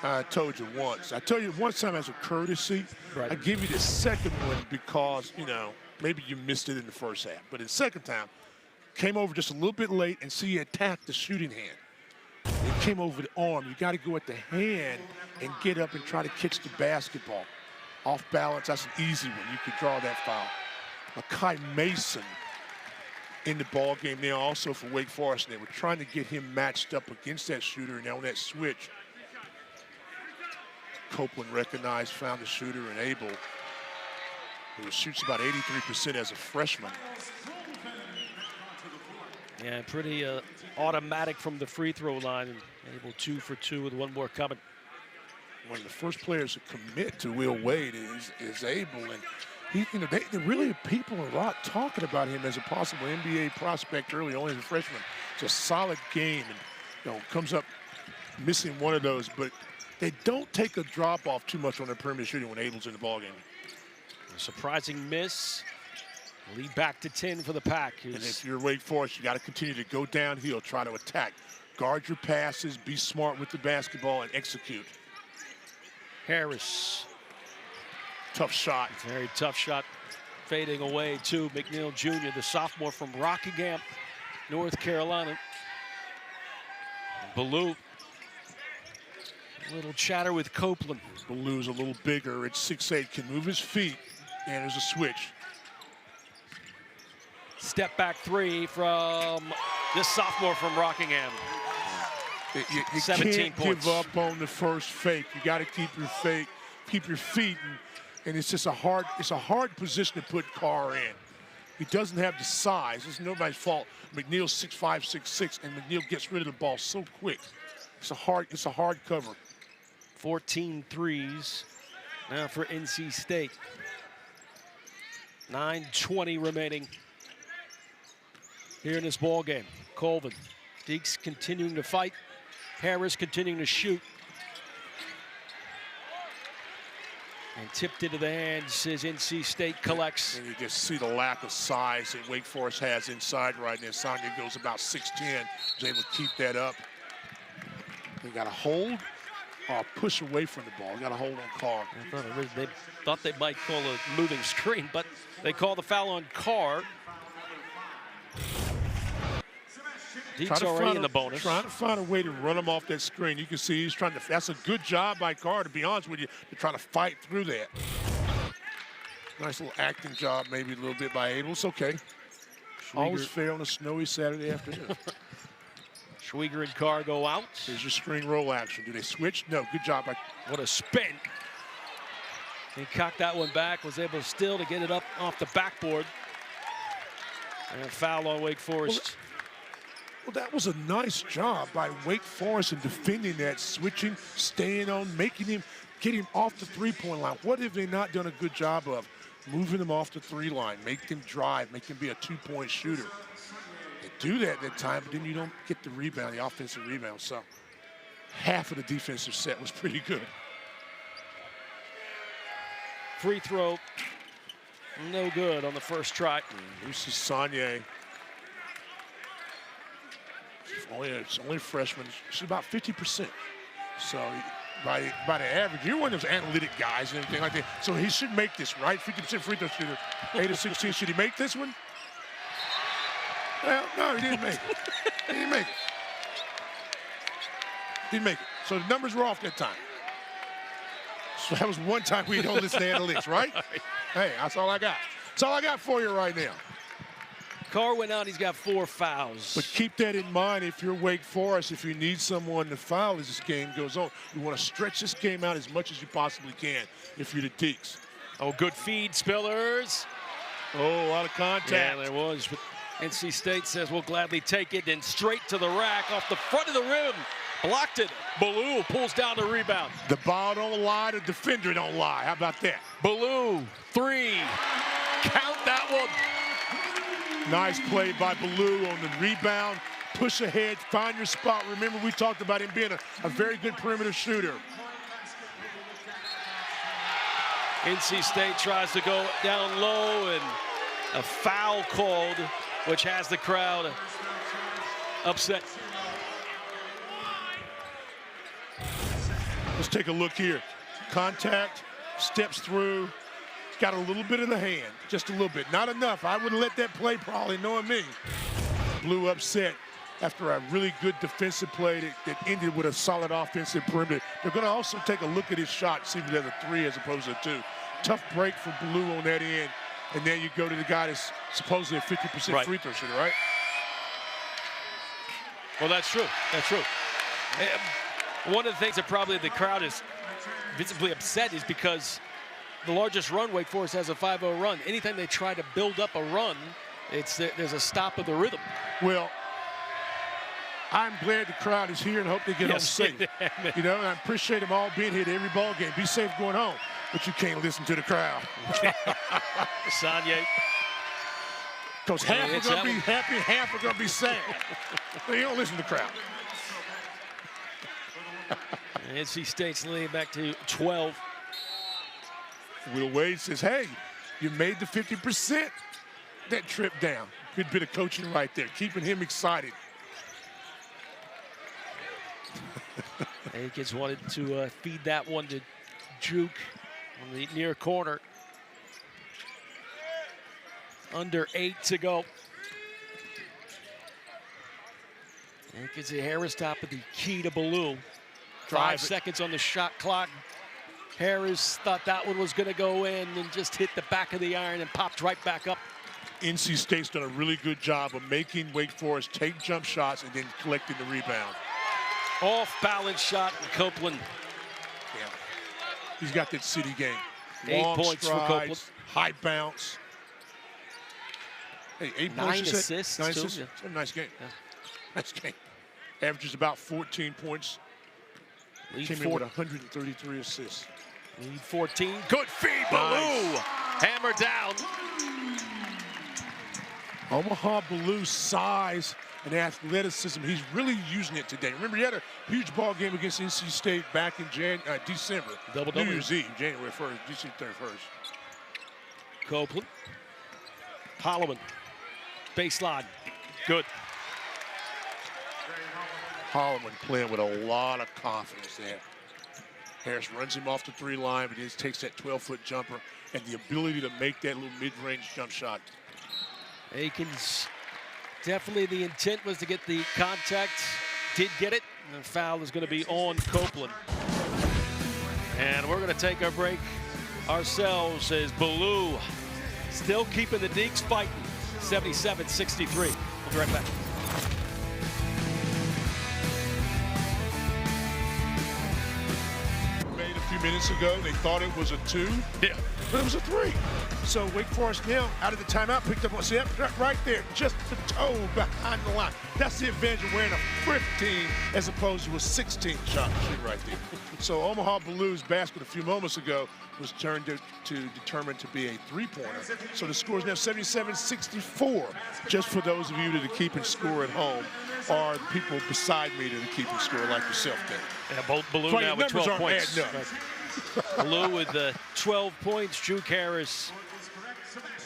I told you once. I tell you one time as a courtesy. Right. I give you the second one because, maybe you missed it in the first half. But the second time, came over just a little bit late and see you attack the shooting hand. It came over the arm. You got to go at the hand and get up and try to catch the basketball. Off balance, that's an easy one. You could draw that foul. Kai Mason in the ball game now also for Wake Forest. They were trying to get him matched up against that shooter. Now on that switch, Copeland recognized, found the shooter, and Abel, who shoots about 83% as a freshman. Yeah, pretty automatic from the free throw line, and Abel 2 for 2 with 1 more coming. One of the first players to commit to Will Wade is Abel, and people are a lot talking about him as a possible NBA prospect early on as a freshman. It's a solid game, and comes up missing one of those, but they don't take a drop off too much on their perimeter shooting when Abel's in the ballgame. A surprising miss. Lead back to 10 for the Pack. And if you're Wake Forest, you got to continue to go downhill, try to attack. Guard your passes, be smart with the basketball, and execute. Harris. Tough shot. Very tough shot. Fading away to McNeil Jr., the sophomore from Rockingham, North Carolina. Ballou. A little chatter with Copeland. Ballou's a little bigger at 6'8", can move his feet, and there's a switch. Step back 3 from this sophomore from Rockingham. You 17 can't points. give up on the first fake. You got to keep your feet, and it's just a hard position to put Carr in. He doesn't have the size. It's nobody's fault. McNeil's 6'5", 6'6", and McNeil gets rid of the ball so quick. It's a hard cover. 14 threes now for NC State. 9:20 remaining here in this ball game. Colvin, Deeks continuing to fight. Harris continuing to shoot. And tipped into the hands as NC State collects. And you just see the lack of size that Wake Forest has inside right now. Sonya goes about 6'10", is able to keep that up. They got to hold or push away from the ball. Got to hold on Carr. They thought they might call a moving screen, but they call the foul on Carr. Deeks already in the bonus. Trying to find a way to run him off that screen. You can see he's trying to, that's a good job by Carr, to be honest with you, to try to fight through that. Nice little acting job, maybe a little bit by Abel. It's okay. Always fair on a snowy Saturday afternoon. Schwieger and Carr go out. Here's your screen roll action. Do they switch? No. Good job. What a spin. He cocked that one back, was able still to get it up off the backboard. And a foul on Wake Forest. Well, that was a nice job by Wake Forest in defending that, switching, staying on, making him, get him off the three-point line. What have they not done a good job of? Moving them off the three line, make them drive, make them be a two-point shooter. They do that time, but then you don't get the rebound, the offensive rebound. So half of the defensive set was pretty good. Free throw, no good on the first try. This is Saunier. It's only a freshman. She's about 50%. So by the average, you're one of those analytic guys and everything like that. So he should make this, right? 50% free throw shooter, 8 of 16. Should he make this one? Well, no, he didn't make it. He didn't make it. Didn't make it. So the numbers were off that time. So that was one time we don't listen to analytics, right? Hey, that's all I got. That's all I got for you right now. Carr went out, he's got 4 fouls. But keep that in mind if you're Wake Forest, if you need someone to foul as this game goes on. You want to stretch this game out as much as you possibly can if you're the Deeks. Oh, good feed, Spillers. Oh, a lot of contact. Yeah, there was. But NC State says we'll gladly take it, then straight to the rack off the front of the rim. Blocked it. Ballou pulls down the rebound. The ball don't lie, the defender don't lie. How about that? Ballou, 3. Count that one. Nice play by Ballou on the rebound. Push ahead, find your spot. Remember, we talked about him being a very good perimeter shooter. NC State tries to go down low, and a foul called, which has the crowd upset. Let's take a look here. Contact, steps through, got a little bit in the hand, just a little bit. Not enough. I wouldn't let that play probably, knowing me. Blue upset after a really good defensive play that ended with a solid offensive perimeter. They're going to also take a look at his shot, see if he has a 3 as opposed to a 2. Tough break for Blue on that end. And then you go to the guy that's supposedly a 50% free throw shooter, right? Well, that's true. That's true. One of the things that probably the crowd is visibly upset is because the largest run, Wake Forest has a 5-0 run. Anytime they try to build up a run, there's a stop of the rhythm. Well, I'm glad the crowd is here and hope they get home safe. You know, and I appreciate them all being here to every ball game. Be safe going home, but you can't listen to the crowd. Saunier. Because half are going to be happy, half are going to be sad. You don't listen to the crowd. NC State's leading back to 12. Will Wade says, hey, you made the 50% that trip down. Good bit of coaching right there, keeping him excited. Deacons wanted to feed that one to Juke on the near corner. Under 8 to go. Deacons and Harris top of the key to Ballou. 5 seconds on the shot clock. Harris thought that one was going to go in and just hit the back of the iron and popped right back up. NC State's done a really good job of making Wake Forest take jump shots and then collecting the rebound. Off balance shot, Copeland. Yeah, he's got that city game. 8 Long points strides, for Copeland. High bounce. Hey, 8 9 points. assists. 9 assists. It's a nice game. Yeah. Nice game. Averages about 14 points. Lead Came in with 133 assists. Lead 14. Good feed, Ballou. Nice. Hammer down. Omaha Ballou's size and athleticism, he's really using it today. Remember, he had a huge ball game against NC State back in December. Double-double. New Year's Eve, January 1st, December 31st. Copeland. Holloman. Baseline. Good. Holloman playing with a lot of confidence there. Harris runs him off the 3 line, but he just takes that 12-foot jumper and the ability to make that little mid-range jump shot. Deacons, definitely the intent was to get the contact. Did get it. And the foul is going to be on Copeland. And we're going to take our break ourselves as Ballou still keeping the Deeks fighting. 77-63. We'll be right back. minutes ago. They thought it was a 2, Yeah. but it was a 3. So Wake Forest now, out of the timeout, picked up, see that right there, just the toe behind the line. That's the advantage of wearing a 15 as opposed to a 16 shot shoot right there. So Omaha Blues basket a few moments ago was turned to determine to be a 3-pointer. So the score is now 77-64. Just for those of you that are keeping score at home, or the people beside me that are keeping score like yourself did. Yeah, both Baloo now with 12 points. Baloo with 12 points. Drew Harris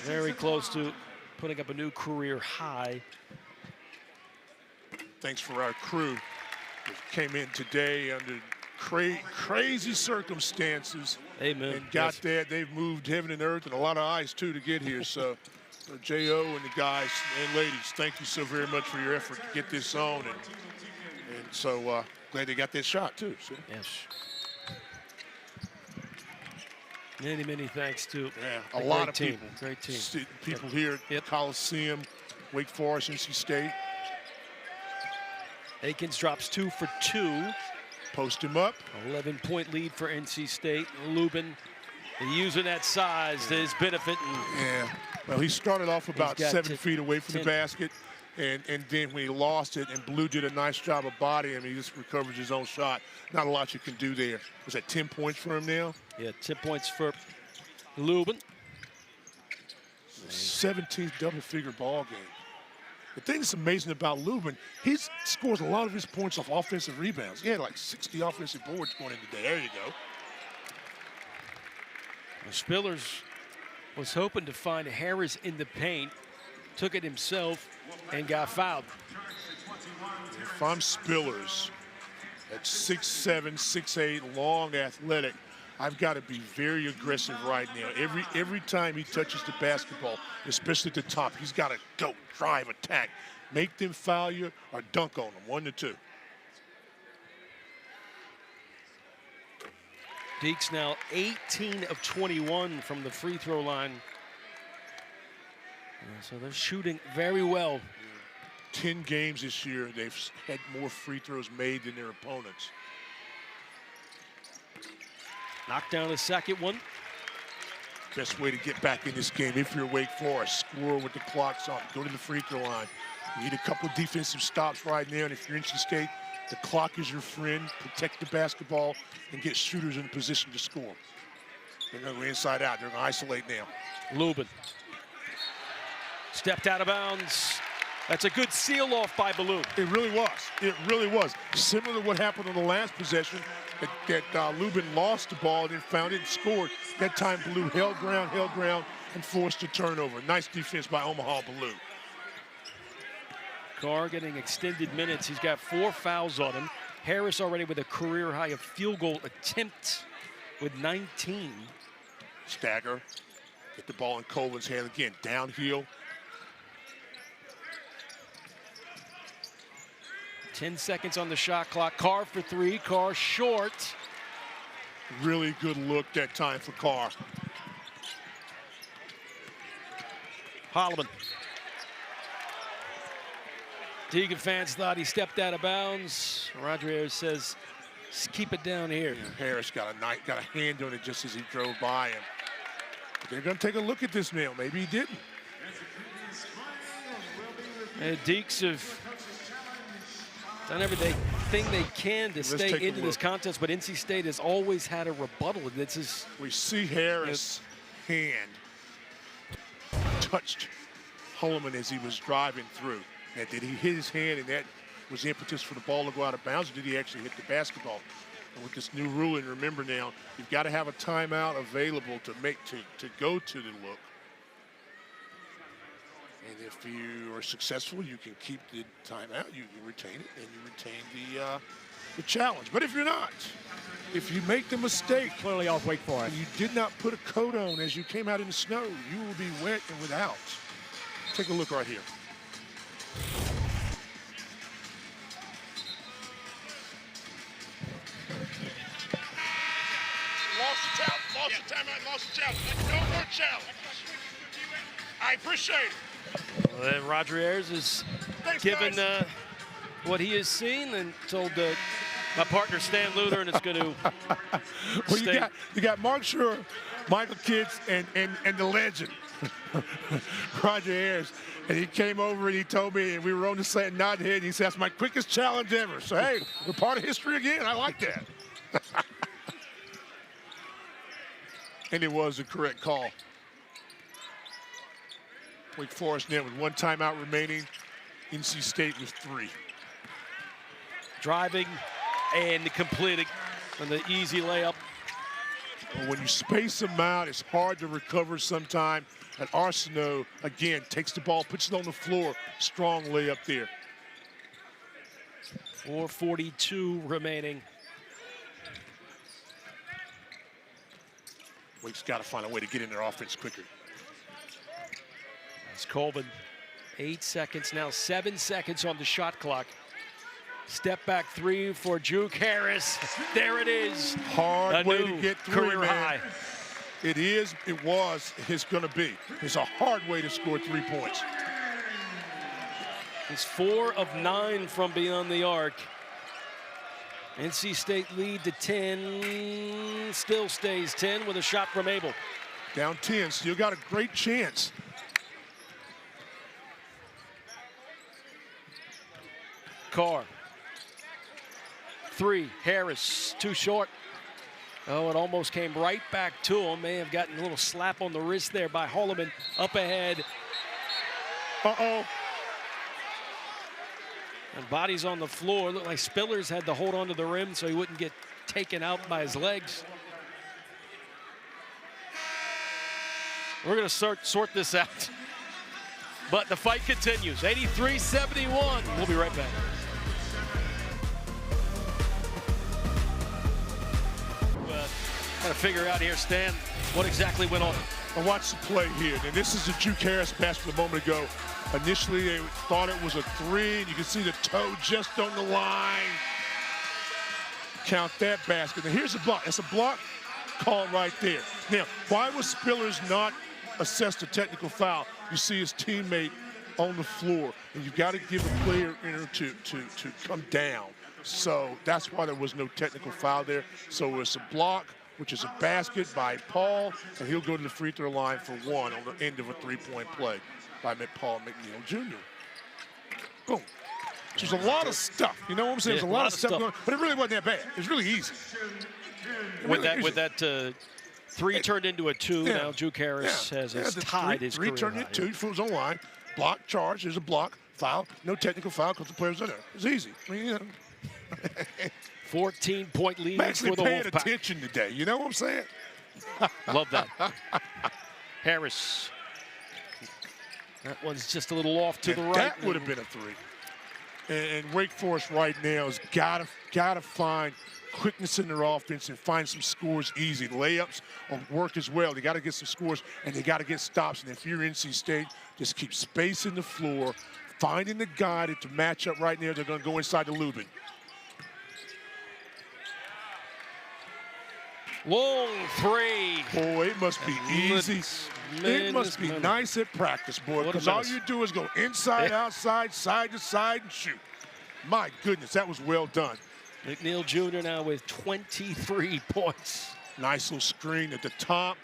very close to putting up a new career high. Thanks for our crew that came in today under crazy circumstances. Amen. And got that. They've moved heaven and earth and a lot of ice too to get here. So J.O. and the guys and ladies, thank you so very much for your effort to get this on. And so glad they got that shot too. So. Yes. Many thanks to a lot of team. people. Great team. People here at Coliseum, Wake Forest, NC State. Deacons drops 2 for 2. Post him up. 11-point lead for NC State. Lubin using that size to his benefit. Well, he started off about 7 feet away from 10. the basket, and then when he lost it, and Blue did a nice job of bodying him, he just recovers his own shot. Not a lot you can do there. Was that 10 points for him now? Yeah, 10 points for Lubin. 17th double-figure ball game. The thing that's amazing about Lubin, he scores a lot of his points off offensive rebounds. He had like 60 offensive boards going in today. There you go. Well, Spillers was hoping to find Harris in the paint, took it himself, and got fouled. If I'm Spillers at 6'7", 6'8", long, athletic, I've got to be very aggressive right now. Every time he touches the basketball, especially at the top, he's got to go, drive, attack. Make them foul you or dunk on them, 1 to 2. Deeks now 18 of 21 from the free throw line. So they're shooting very well. 10 games this year, they've had more free throws made than their opponents. Knocked down the second one. Best way to get back in this game, if you're Wake Forest, score with the clock's on, go to the free throw line. You need a couple of defensive stops right now, and if you're NC State, the clock is your friend. Protect the basketball and get shooters in a position to score. They're going to go inside out. They're going to isolate now. Lubin stepped out of bounds. That's a good seal off by Baloo. It really was. It really was. Similar to what happened on the last possession, that Lubin lost the ball, then found it and scored. That time Baloo held ground, and forced a turnover. Nice defense by Omaha Baloo. Carr getting extended minutes. He's got 4 fouls on him. Harris already with a career high of field goal attempts with 19. Stagger. Get the ball in Colvin's hand again. Downhill. 10 seconds on the shot clock. Carr for 3. Carr short. Really good look that time for Carr. Holloman. Deacon fans thought he stepped out of bounds. Rodriguez says, keep it down here. Yeah, Harris got a hand on it just as he drove by him. But they're going to take a look at this now. Maybe he didn't. And Deeks have done everything they can to stay into this contest, but NC State has always had a rebuttal. This is we see Harris' hand touched Holloman as he was driving through. Now, did he hit his hand and that was the impetus for the ball to go out of bounds, or did he actually hit the basketball? And with this new ruling, remember now, you've got to have a timeout available to go to the look. And if you are successful, you can keep the timeout, you retain it, and you retain the challenge. But if you're not, if you make the mistake, clearly off Wake Forest, and you did not put a coat on as you came out in the snow, you will be wet and without. Take a look right here. Lost the timeout, lost the challenge. No more challenge. I appreciate it. Well, then Rodriguez is given what he has seen and told My partner, Stan Luther, and it's going to Well, you got Mark Schur, Michael Kitts, and the legend, Roger Ayers. And he came over and he told me, and we were on the set, nodding head, and he said, that's my quickest challenge ever. So, hey, we're part of history again. I like that. And it was the correct call. Wake Forest net with 1 timeout remaining. NC State with 3. Driving and completing on the easy layup. Well, when you space them out, it's hard to recover sometime. And Arsenault, again, takes the ball, puts it on the floor. Strong layup there. 4:42 remaining. Wake's got to find a way to get in their offense quicker. It's Colvin. 8 seconds now, 7 seconds on the shot clock. Step back 3 for Juke Harris. There it is. Hard way to get through, career man. high. It is, it was, it's going to be. It's a hard way to score 3 points. It's 4 of 9 from beyond the arc. NC State lead to 10, still stays 10 with a shot from Abel. Down 10, still got a great chance. Carr. 3, Harris, too short. Oh, it almost came right back to him. May have gotten a little slap on the wrist there by Holloman. Up ahead. Uh-oh. And bodies on the floor. Looked like Spillers had to hold onto the rim so he wouldn't get taken out by his legs. We're going to sort this out. But the fight continues. 83-71. We'll be right back. Got to figure out here, Stan, what exactly went on. I watched the play here, and this is a Juke Harris basket a moment ago. Initially, they thought it was a 3, and you can see the toe just on the line. Count that basket. And here's a block. It's a block call right there. Now, why was Spillers not assessed a technical foul? You see his teammate on the floor, and you've got to give a player to come down. So that's why there was no technical foul there. So it's a block, which is a basket by Paul, and he'll go to the free throw line for 1 on the end of a 3-point play by Paul McNeil Jr. Boom. There's a lot of stuff. You know what I'm saying? There's a lot of stuff going on, but it really wasn't that bad. It was really easy. With that 3 turned into a 2, now Juke Harris has tied his career 3 turned into 2, fools on line, block, charge, there's a block, foul, no technical foul because the players are there. It's easy. I mean, you know. 14-point lead Actually for the paying Wolfpack. attention today, you know what I'm saying? Love that. Harris. That one's just a little off to the right. That would have been a 3. And Wake Forest right now has got to find quickness in their offense and find some scores easy. Layups will work as well. They got to get some scores, and they got to get stops. And if you're NC State, just keep spacing the floor, finding the guy to match up right there. They're going to go inside the Lubin. Long 3. Boy, it must be easy. It must be nice at practice, boy, because all you do is go inside, outside, side to side, and shoot. My goodness, that was well done. McNeil Jr. now with 23 points. Nice little screen at the top.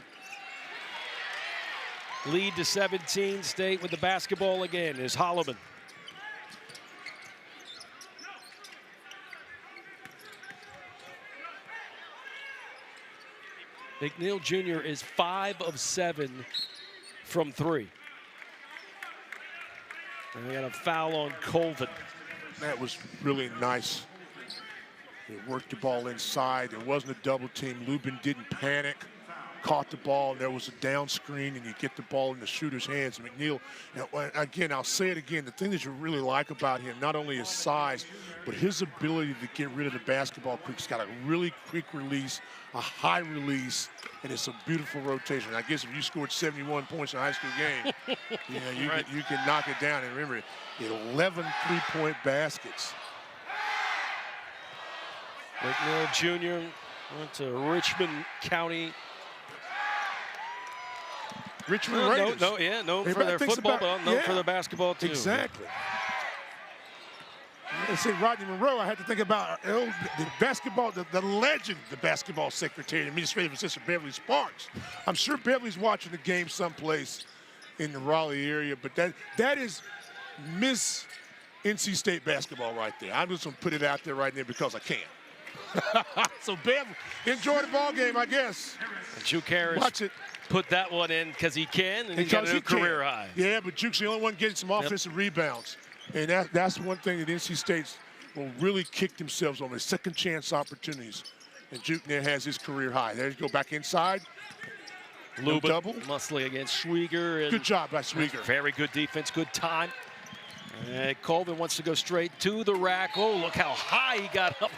Lead to 17. State with the basketball again is Holloman. McNeil Jr. is 5 of 7 from 3. And we got a foul on Colvin. That was really nice. They worked the ball inside. There wasn't a double team. Lubin didn't panic. Caught the ball, and there was a down screen, and you get the ball in the shooter's hands. McNeil, again, I'll say it again, the thing that you really like about him, not only his size, but his ability to get rid of the basketball quick. He's got a really quick release, a high release, and it's a beautiful rotation. I guess if you scored 71 points in a high school game, you can knock it down. And remember, 11 three-point baskets. McNeil Jr. went to Richmond County. Richmond Raiders. Known for their football, but known for their basketball too. Exactly. I say Rodney Monroe, I had to think about the basketball, the legend, the basketball secretary and administrative assistant, Beverly Sparks. I'm sure Beverly's watching the game someplace in the Raleigh area, but that is Miss NC State basketball right there. I'm just going to put it out there right there because I can. So, Bev, enjoy the ball game, I guess. And Juke Harris watch it. Put that one in because he can, and he's got a new career high. Yeah, but Juke's the only one getting some offensive rebounds. And that's one thing that NC State will really kick themselves on, the second chance opportunities. And Juke there has his career high. There you go, back inside. Lubin, double. muscly against Schwieger. Good job by Schwieger. Very good defense, good time. And Colvin wants to go straight to the rack. Oh, look how high he got up.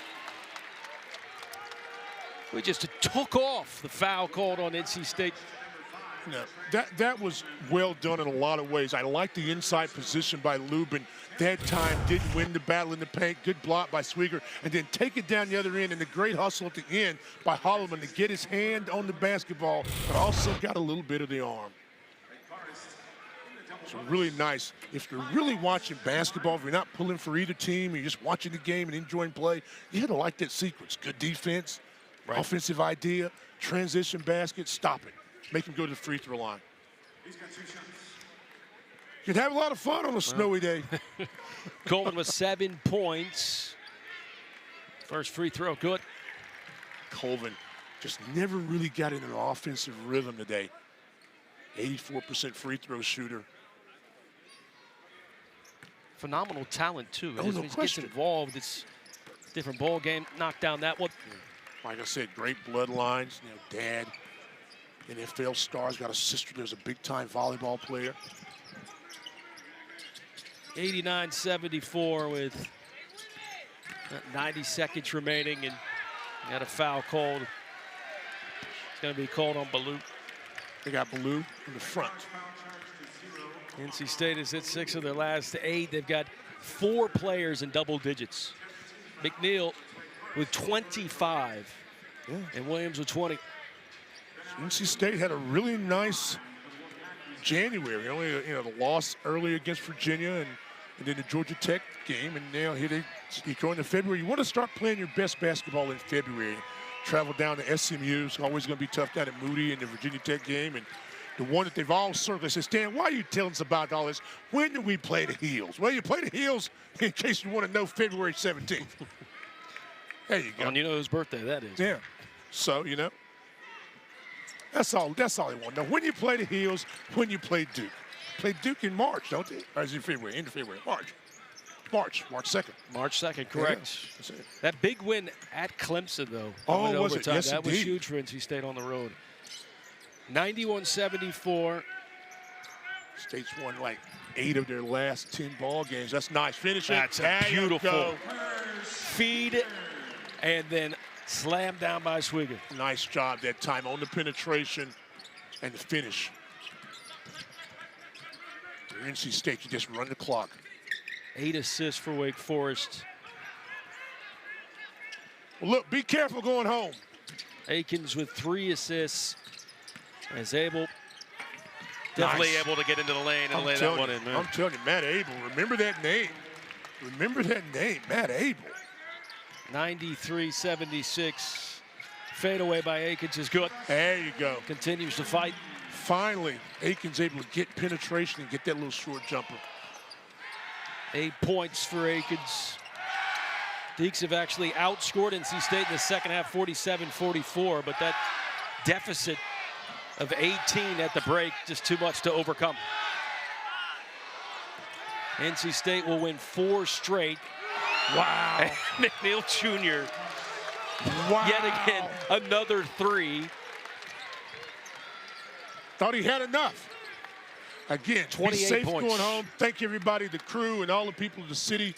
We just took off the foul called on NC State. No, that was well done in a lot of ways. I like the inside position by Lubin. That time didn't win the battle in the paint. Good block by Schwieger. And then take it down the other end, and the great hustle at the end by Holloman to get his hand on the basketball, but also got a little bit of the arm. So really nice. If you're really watching basketball, if you're not pulling for either team, you're just watching the game and enjoying play, you had to like that sequence. Good defense, offensive idea, transition basket, stop it. Make him go to the free throw line. You'd have a lot of fun on a snowy day. Coleman with 7 points. First free throw, good. Colvin just never really got into an offensive rhythm today. 84% free throw shooter. Phenomenal talent, too. No When he gets involved, it's a different ball game. Knocked down that one. Like I said, great bloodlines. You know, dad, NFL stars, got a sister there's a big-time volleyball player. 89-74 with 90 seconds remaining, and got a foul called. It's going to be called on Ballou. They got Ballou in the front. NC State has hit 6 of their last 8. They've got 4 players in double digits. McNeil with 25, and Williams with 20. NC State had a really nice January. Only the loss early against Virginia, and then the Georgia Tech game, and now here you go into February. You want to start playing your best basketball in February. Travel down to SMU. It's always going to be tough down at Moody in the Virginia Tech game, and the one that they've all circled. They say, Stan, why are you telling us about all this? When do we play the Heels? Well, you play the Heels in case you want to know February 17th. There you go. And you know whose birthday that is. Yeah. So, that's all they want to know. When you play the Heels, when you play Duke. Play Duke in March, don't they? Or is it February? End of February. March 2nd. March 2nd, correct. Yeah, that big win at Clemson, though. Oh, was it? Yes, that indeed. was huge for NC State on the road. 91-74. State's won like 8 of their last 10 ball games. That's nice. Finish it. That's a beautiful feed, and then slam down by Schwieger. Nice job that time on the penetration and the finish. For NC State, you just run the clock. 8 assists for Wake Forest. Well, look, be careful going home. Akins with 3 assists. As Abel definitely able to get into the lane and lay that one in. I'm telling you, Matt Abel, remember that name. Remember that name, Matt Abel. 93-76. Fade away by Akins is good. There you go. Continues to fight. Finally, Akins able to get penetration and get that little short jumper. 8 points for Akins. Deacons have actually outscored NC State in the second half, 47-44, but that deficit of 18 at the break, just too much to overcome. NC State will win 4 straight. Wow. And McNeil Jr. Wow. Yet again, another 3. Thought he had enough. Again, 28 safe points. Going home. Thank everybody, the crew, and all the people of the city.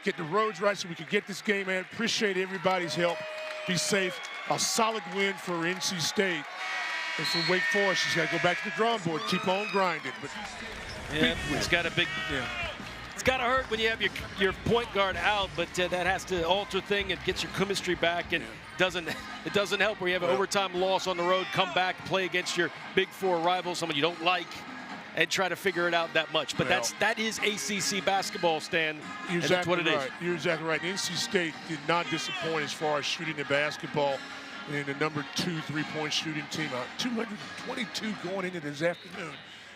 Get the roads right so we can get this game in. Appreciate everybody's help. Be safe. A solid win for NC State. And for Wake Forest, she's got to go back to the drawing board, keep on grinding. But yeah, it's got a big. Yeah. It's got to hurt when you have your point guard out, but that has to alter thing. It gets your chemistry back, and it doesn't help where you have an overtime loss on the road. Come back, play against your Big Four rival, someone you don't like. and try to figure it out that much. But that is ACC basketball, Stan, and that's what it is. You're exactly right. NC State did not disappoint as far as shooting the basketball. And the number 2 3-point shooting team, 222 going into this afternoon,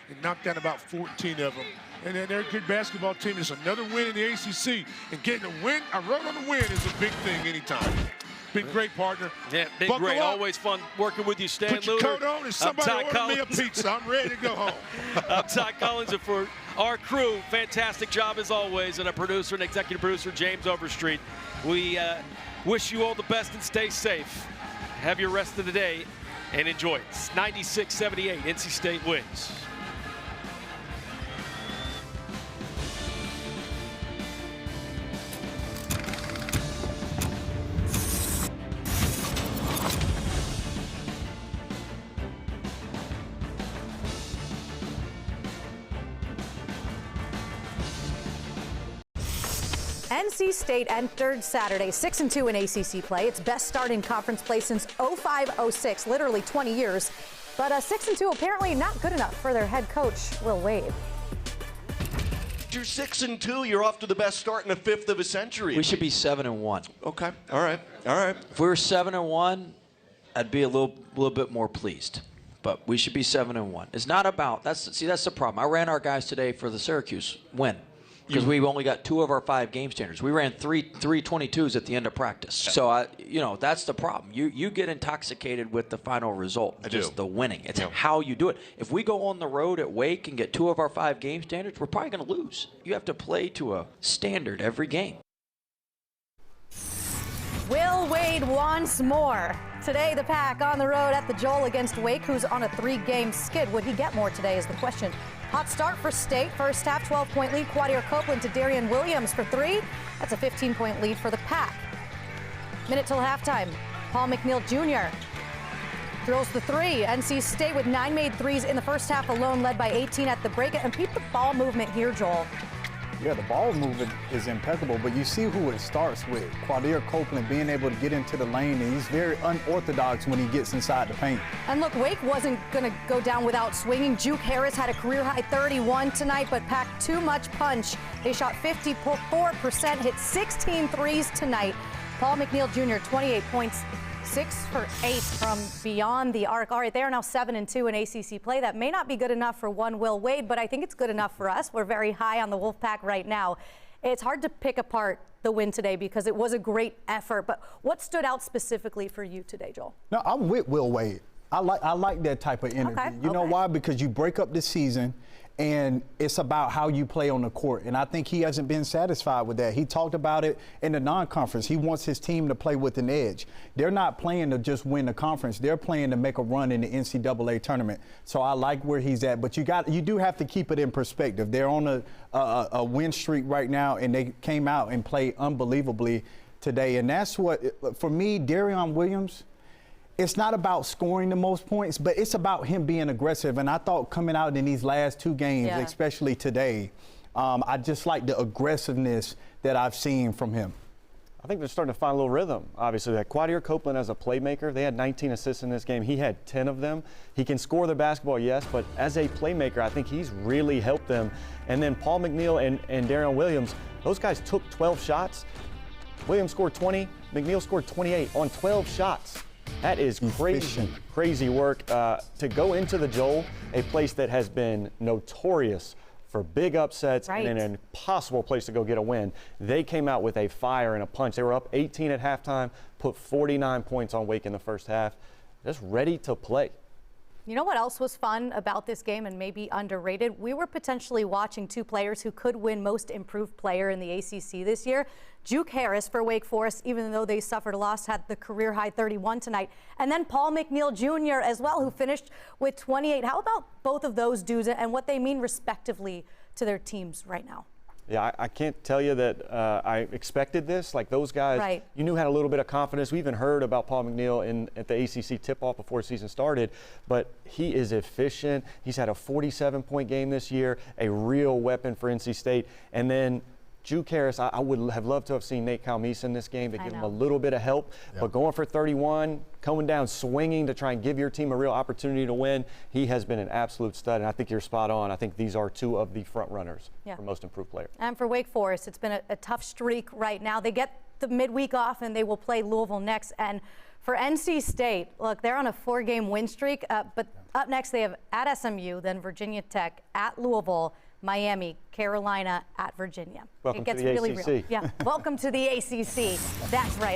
and knocked down about 14 of them. And then they're a good basketball team. It's another win in the ACC, and getting a win, a road on the win, is a big thing anytime. Been great, partner. Yeah, been great. Always fun working with you, Stan. Put your coat on and somebody order me a pizza. I'm ready to go home. I'm Todd Collins, and for our crew, fantastic job as always, and our producer and executive producer, James Overstreet. We wish you all the best and stay safe. Have your rest of the day and enjoy it. 96-78, NC State wins. NC State entered Saturday 6-2 in ACC play. Its best start in conference play since 05-06, literally 20 years. But 6-2 apparently not good enough for their head coach, Will Wade. You're 6-2. You're off to the best start in the 5th of a century. We should be 7-1. Okay. All right. All right. If we were 7-1, I'd be a little bit more pleased. But we should be 7-1. It's not about that's the problem. I ran our guys today for the Syracuse win. Because we've only got 2 of our 5 game standards. We ran 322s at the end of practice. So, that's the problem. You get intoxicated with the final result, just the winning. It's how you do it. If we go on the road at Wake and get 2 of our 5 game standards, we're probably going to lose. You have to play to a standard every game. Will Wade once more. Today, the Pack on the road at the Joel against Wake, who's on a 3-game skid. Would he get more today is the question. Hot start for State. First half, 12-point lead. Quadir Copeland to Darian Williams for 3. That's a 15-point lead for the Pack. Minute till halftime. Paul McNeil Jr. drills the 3. NC State with 9 made threes in the first half alone, led by 18 at the break. And keep the ball movement here, Joel. Yeah, the ball movement is impeccable, but you see who it starts with. Quadir Copeland being able to get into the lane, and he's very unorthodox when he gets inside the paint. And look, Wake wasn't going to go down without swinging. Juke Harris had a career-high 31 tonight, but packed too much punch. They shot 54%, hit 16 threes tonight. Paul McNeil Jr., 28 points, 6 for 8 from beyond the arc. All right, they are now 7-2 in ACC play. That may not be good enough for one Will Wade, but I think it's good enough for us. We're very high on the Wolfpack right now. It's hard to pick apart the win today because it was a great effort. But what stood out specifically for you today, Joel? No, I'm with Will Wade. I like that type of energy. Okay, you know why? Because you break up the season, and it's about how you play on the court. And I think he hasn't been satisfied with that. He talked about it in the non-conference. He wants his team to play with an edge. They're not playing to just win the conference. They're playing to make a run in the NCAA tournament. So I like where he's at. But you do have to keep it in perspective. They're on a win streak right now, and they came out and played unbelievably today. And that's what, for me, Darian Williams, it's not about scoring the most points, but it's about him being aggressive. And I thought coming out in these last 2 games, especially today, I just like the aggressiveness that I've seen from him. I think they're starting to find a little rhythm, obviously. That Quadir Copeland as a playmaker, they had 19 assists in this game. He had 10 of them. He can score the basketball, yes, but as a playmaker, I think he's really helped them. And then Paul McNeil and Darian Williams, those guys took 12 shots. Williams scored 20, McNeil scored 28 on 12 shots. That is crazy work to go into the Joel, a place that has been notorious for big upsets and an impossible place to go get a win. They came out with a fire and a punch. They were up 18 at halftime, put 49 points on Wake in the first half, just ready to play. You know what else was fun about this game and maybe underrated? We were potentially watching 2 players who could win Most Improved Player in the ACC this year. Juke Harris for Wake Forest, even though they suffered a loss, had the career-high 31 tonight. And then Paul McNeil Jr. as well, who finished with 28. How about both of those dudes and what they mean respectively to their teams right now? Yeah, I can't tell you that I expected this. Like those guys, you knew had a little bit of confidence. We even heard about Paul McNeil at the ACC tip-off before the season started. But he is efficient. He's had a 47-point game this year, a real weapon for NC State. And then Juke Harris, I would have loved to have seen Nate Calmese in this game to give him a know. little bit of help. Yep. But going for 31, coming down swinging to try and give your team a real opportunity to win, he has been an absolute stud. And I think you're spot on. I think these are two of the front runners for most improved player. And for Wake Forest, it's been a tough streak right now. They get the midweek off and they will play Louisville next. And for NC State, look, they're on a 4-game win streak. But up next, they have at SMU, then Virginia Tech, at Louisville, Miami, Carolina, at Virginia. Welcome it gets to the really ACC. real. Yeah, welcome to the ACC. That's right.